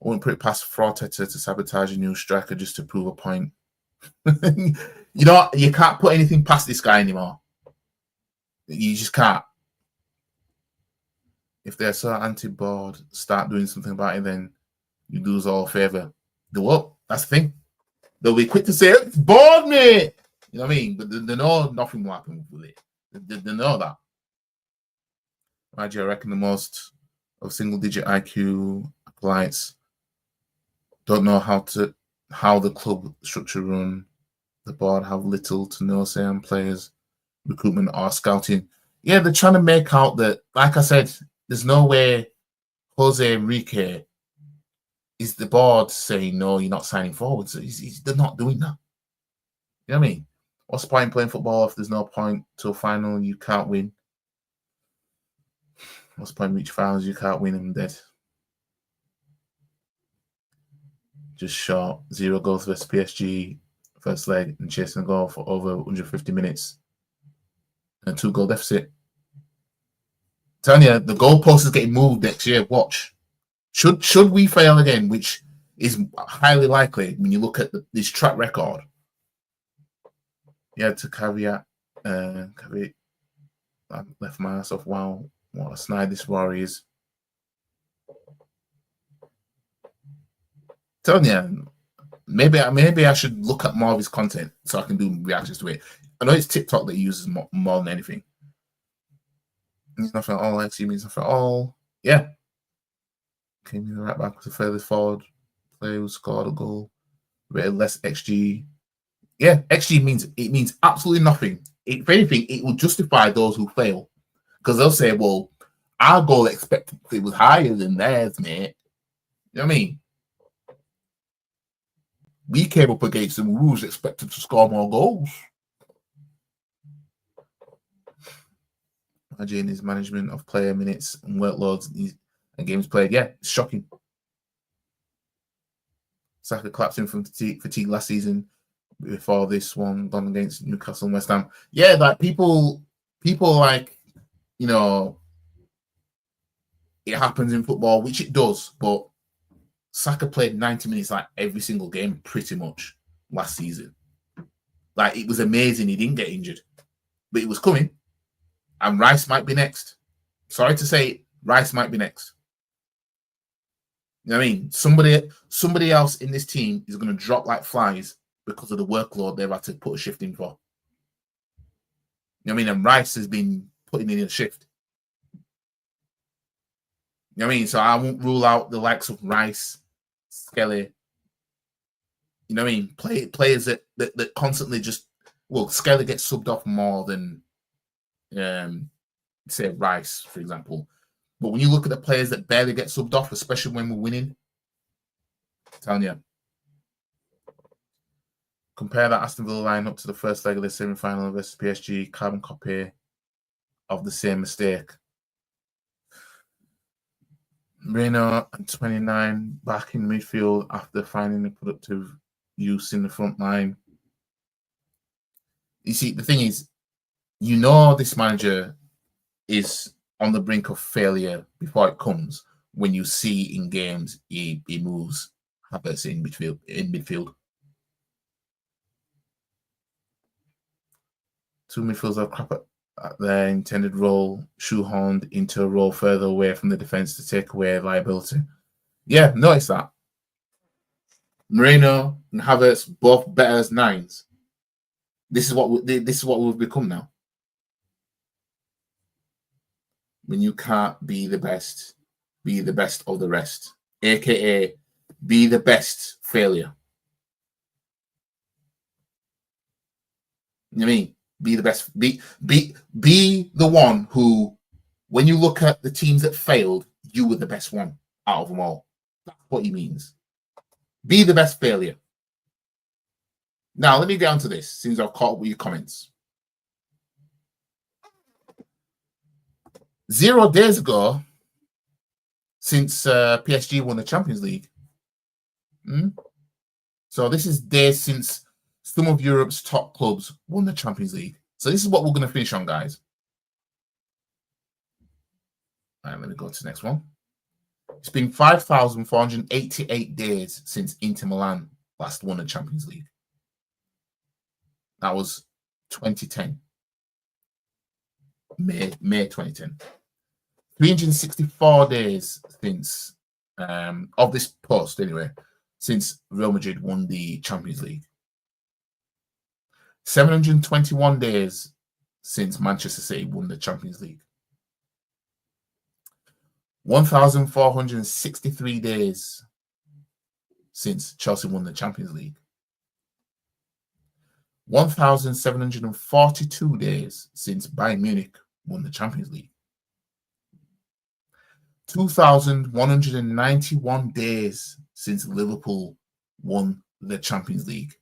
wouldn't put it past Teta to sabotage a new striker just to prove a point. You know, you can't put anything past this guy anymore. You just can't. If they're so anti-board, start doing something about it, then you lose all favour. The what? That's the thing. They'll be quick to say, it's bored, mate. You know what I mean? But they know nothing will happen with it. They know that. I reckon the most of single-digit IQ acolytes don't know how the club structure run. The board have little to no say on players, recruitment or scouting. Yeah, they're trying to make out that, like I said, there's no way Jose Enrique is the board saying, no, you're not signing forwards. They're not doing that. You know what I mean? What's the point in playing football if there's no point to a final you can't win? What's the point in reaching finals you can't win and dead? Just short. 0 goals versus PSG, first leg, and chasing a goal for over 150 minutes. And a 2-goal deficit. I'm telling you, the goalpost is getting moved next year. Watch. Should we fail again, which is highly likely when you look at this track record. Yeah, to caveat, I left my ass off. Wow, what a snide this Rory is. Telling you, maybe I should look at more of his content so I can do reactions to it. I know it's TikTok that he uses more than anything. He's nothing at all. XG means nothing at all. Yeah. Came in right back with the furthest forward Player who scored a goal, rated less XG. Yeah, XG means absolutely nothing. If anything, it will justify those who fail, because they'll say, "Well, our goal expectancy was higher than theirs, mate." You know what I mean? We came up against them. We was expected to score more goals. Imagine his management of player minutes and workloads and games played. Yeah, it's shocking. Saka collapsing from fatigue last season. Before this one done against Newcastle and West Ham. Yeah, like people like, you know, it happens in football, which it does, but Saka played 90 minutes like every single game pretty much last season. Like, it was amazing he didn't get injured, but it was coming, and Rice might be next. Sorry to say, Rice might be next. You know what I mean? Somebody else in this team is going to drop like flies because of the workload they've had to put a shift in for. You know what I mean? And Rice has been putting in a shift. You know what I mean? So I won't rule out the likes of Rice, Skelly. You know what I mean? Players that constantly just... Well, Skelly gets subbed off more than, say, Rice, for example. But when you look at the players that barely get subbed off, especially when we're winning, I'm telling you, compare that Aston Villa lineup to the first leg of the semi-final versus PSG, carbon copy of the same mistake. Moreno and 29 back in midfield after finding a productive use in the front line. You see, the thing is, you know this manager is on the brink of failure before it comes when you see in games he moves Havertz in midfield. Two midfielders are crap at their intended role, shoehorned into a role further away from the defense to take away liability. Yeah, notice that. Moreno and Havertz both better as nines. This is what we've become now. When you can't be the best of the rest, aka be the best failure. You know what I mean? Be the best. Be the one who, when you look at the teams that failed, you were the best one out of them all. That's what he means. Be the best failure. Now, let me get on to this, since I've caught up with your comments. 0 days ago, since PSG won the Champions League. So this is days since some of Europe's top clubs won the Champions League. So this is what we're going to finish on, guys. All right, let me go to the next one. It's been 5,488 days since Inter Milan last won the Champions League. That was 2010. May 2010. 364 days since, of this post anyway, since Real Madrid won the Champions League. 721 days since Manchester City won the Champions League. 1,463 days since Chelsea won the Champions League. 1,742 days since Bayern Munich won the Champions League. 2,191 days since Liverpool won the Champions League.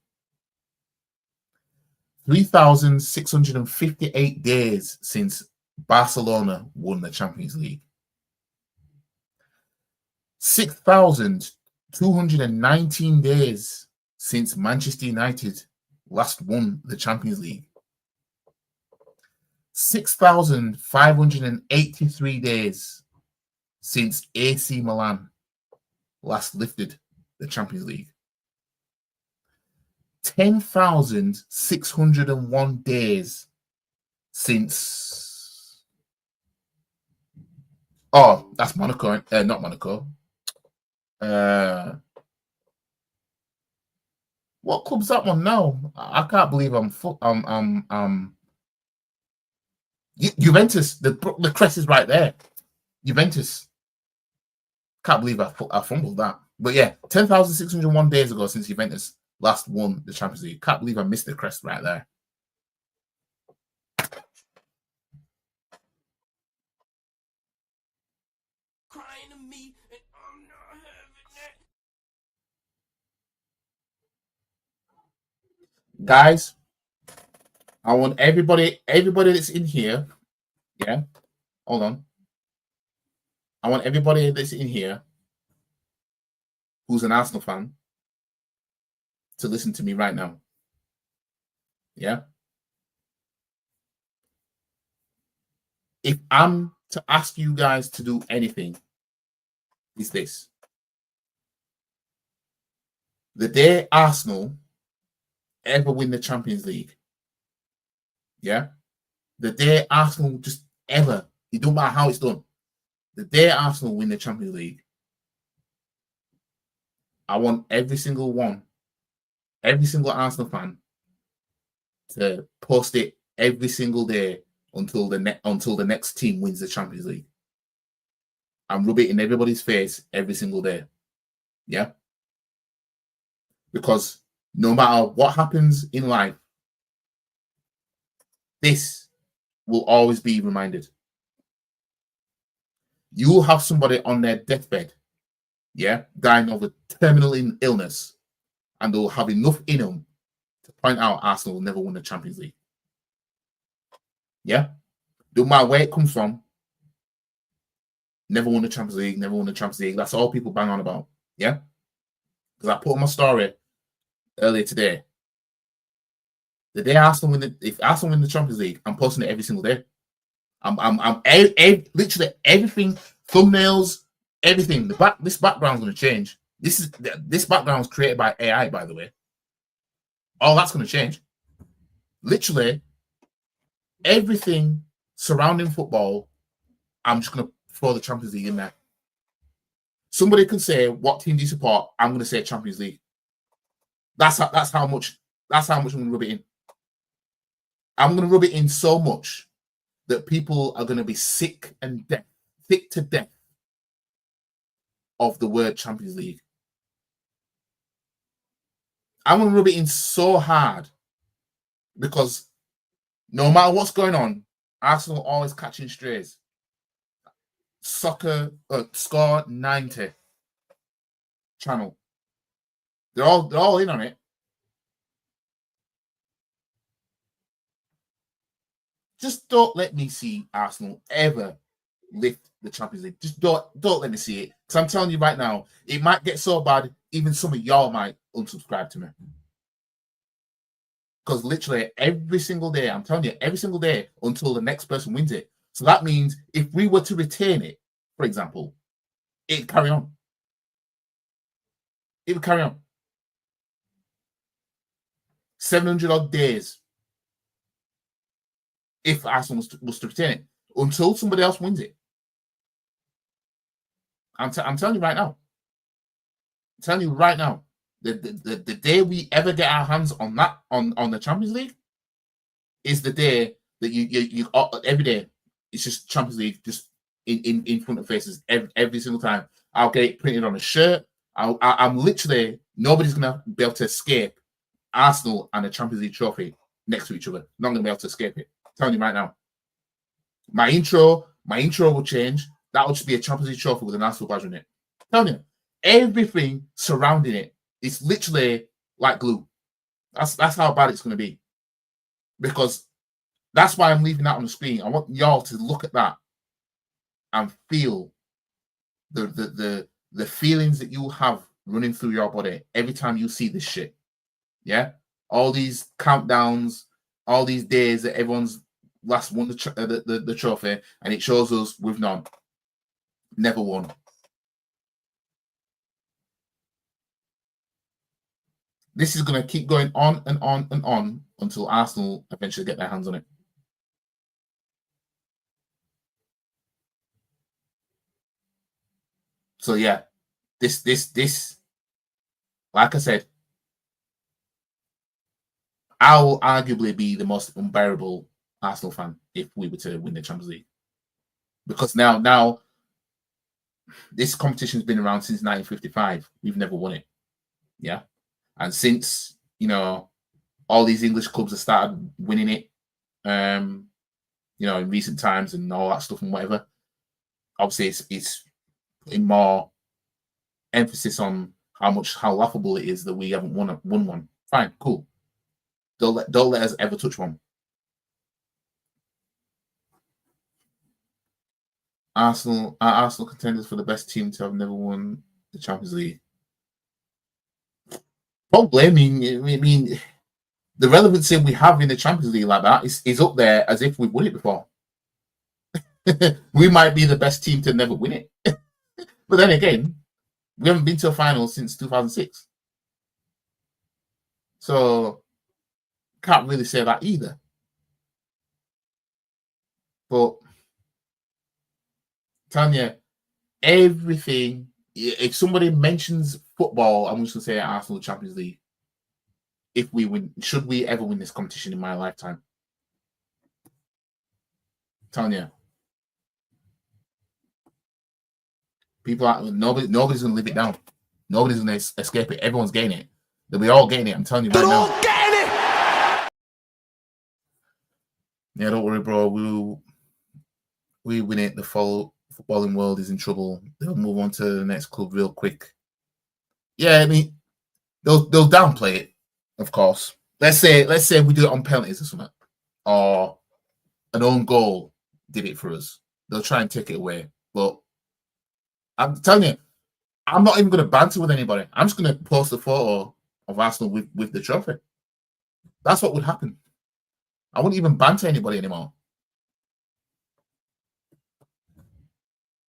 3,658 days since Barcelona won the Champions League. 6,219 days since Manchester United last won the Champions League. 6,583 days since AC Milan last lifted the Champions League. 10,601 days since... Oh, that's Monaco. Not Monaco. What club's that one now? I can't believe Juventus. The crest is right there. Juventus. Can't believe I fumbled that. But yeah, 10,601 days ago since Juventus last won the Champions League. Can't believe I missed the crest right there. Guys, I want everybody that's in here, yeah, hold on. I want everybody that's in here who's an Arsenal fan to listen to me right now. Yeah. If I'm to ask you guys to do anything, is this. The day Arsenal ever win the Champions League, yeah, the day Arsenal just ever, it don't matter how it's done, the day Arsenal win the Champions League, I want every single Arsenal fan to post it every single day until the next team wins the Champions League, and rub it in everybody's face every single day. Yeah, because no matter what happens in life, this will always be reminded. You will have somebody on their deathbed, yeah, dying of a terminal illness, and they'll have enough in them to point out Arsenal will never win the Champions League. Yeah? No matter where it comes from, never won the Champions League, never won the Champions League. That's all people bang on about. Yeah? Because I put on my story earlier today. The day Arsenal if Arsenal win the Champions League, I'm posting it every single day. I'm literally everything, thumbnails, everything. This background's going to change. This background's created by AI, by the way. All that's going to change. Literally everything surrounding football, I'm just going to throw the Champions League in there. Somebody can say, "What team do you support?" I'm going to say Champions League. That's how much I'm going to rub it in. I'm going to rub it in so much that people are going to be sick to death of the word Champions League. I'm going to rub it in so hard because no matter what's going on, Arsenal always catching strays. Soccer Score 90 channel. They're all in on it. Just don't let me see Arsenal ever lift the Champions League. Just don't let me see it. Because I'm telling you right now, it might get so bad, even some of y'all might unsubscribe to me. Because literally every single day, I'm telling you, every single day until the next person wins it. So that means if we were to retain it, for example, it'd carry on. It would carry on. 700 odd days. If Arsenal was to retain it, until somebody else wins it. I'm telling you right now. I'm telling you right now. The day we ever get our hands on that on the Champions League is the day that you every day it's just Champions League just in front of faces every single time. I'll get it printed on a shirt. I'm literally, nobody's gonna be able to escape Arsenal and a Champions League trophy next to each other. Not gonna be able to escape it. I'm telling you right now. My intro will change. That will just be a Champions League trophy with an Arsenal badge on it. I'm telling you, everything surrounding it is literally like glue. That's how bad it's going to be. Because that's why I'm leaving that on the screen. I want y'all to look at that and feel the feelings that you have running through your body every time you see this shit. Yeah, all these countdowns, all these days that everyone's last won the trophy, and it shows us we've never won. This is going to keep going on and on and on until Arsenal eventually get their hands on it. So yeah, this, like I said, I will arguably be the most unbearable Arsenal fan if we were to win the Champions League, because now this competition's been around since 1955. We've never won it. Yeah. And since, you know, all these English clubs have started winning it, you know, in recent times and all that stuff and whatever, obviously it's putting more emphasis on how laughable it is that we haven't won one. Fine, cool. Don't let us ever touch one. Arsenal are Arsenal contenders for the best team to have never won the Champions League. Probably. I mean, the relevancy we have in the Champions League like that is up there as if we've won it before. We might be the best team to never win it. But then again, we haven't been to a final since 2006. So, can't really say that either. But, Tanya, everything, if somebody mentions football, I'm just going to say Arsenal Champions League. If we win, should we ever win this competition in my lifetime? Tanya. People are nobody's gonna live it down. Nobody's gonna escape it. Everyone's getting it. They'll be all getting it. I'm telling you right now. They're all getting it. Yeah, don't worry, bro. We win it. The footballing world is in trouble. They'll move on to the next club real quick. Yeah, I mean, they'll downplay it, of course. Let's say we do it on penalties or something, or an own goal did it for us. They'll try and take it away, but I'm telling you, I'm not even going to banter with anybody. I'm just going to post a photo of Arsenal with the trophy. That's what would happen. I wouldn't even banter anybody anymore.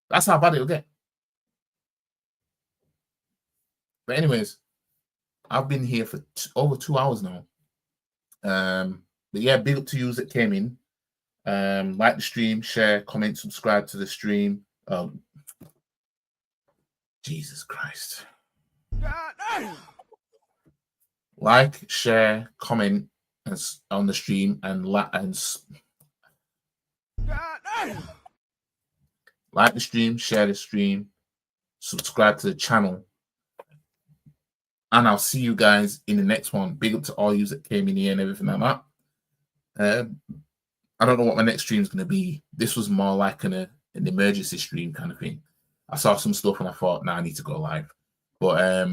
That's how bad it'll get. But anyways, I've been here for over 2 hours now. But yeah, big up to you that came in. Like the stream, share, comment, subscribe to the stream. Jesus Christ. Like, share, comment on the stream, and like the stream, share the stream, subscribe to the channel, and I'll see you guys in the next one. Big up to all you that came in here and everything like that. I don't know what my next stream is going to be. This was more like an emergency stream kind of thing. I saw some stuff and I thought, I need to go live. But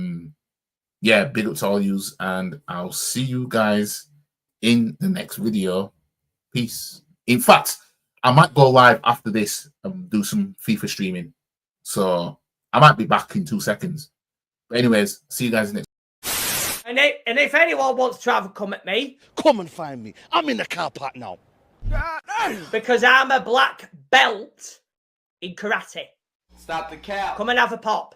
yeah, big up to all yous, and I'll see you guys in the next video. Peace. In fact, I might go live after this and do some FIFA streaming. So I might be back in 2 seconds. But anyways, see you guys next. And if anyone wants to have a come at me, come and find me. I'm in the car park now. Because I'm a black belt in karate. Stop the cap. Come and have a pop.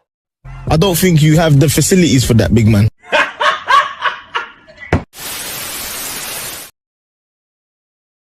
I don't think you have the facilities for that, big man.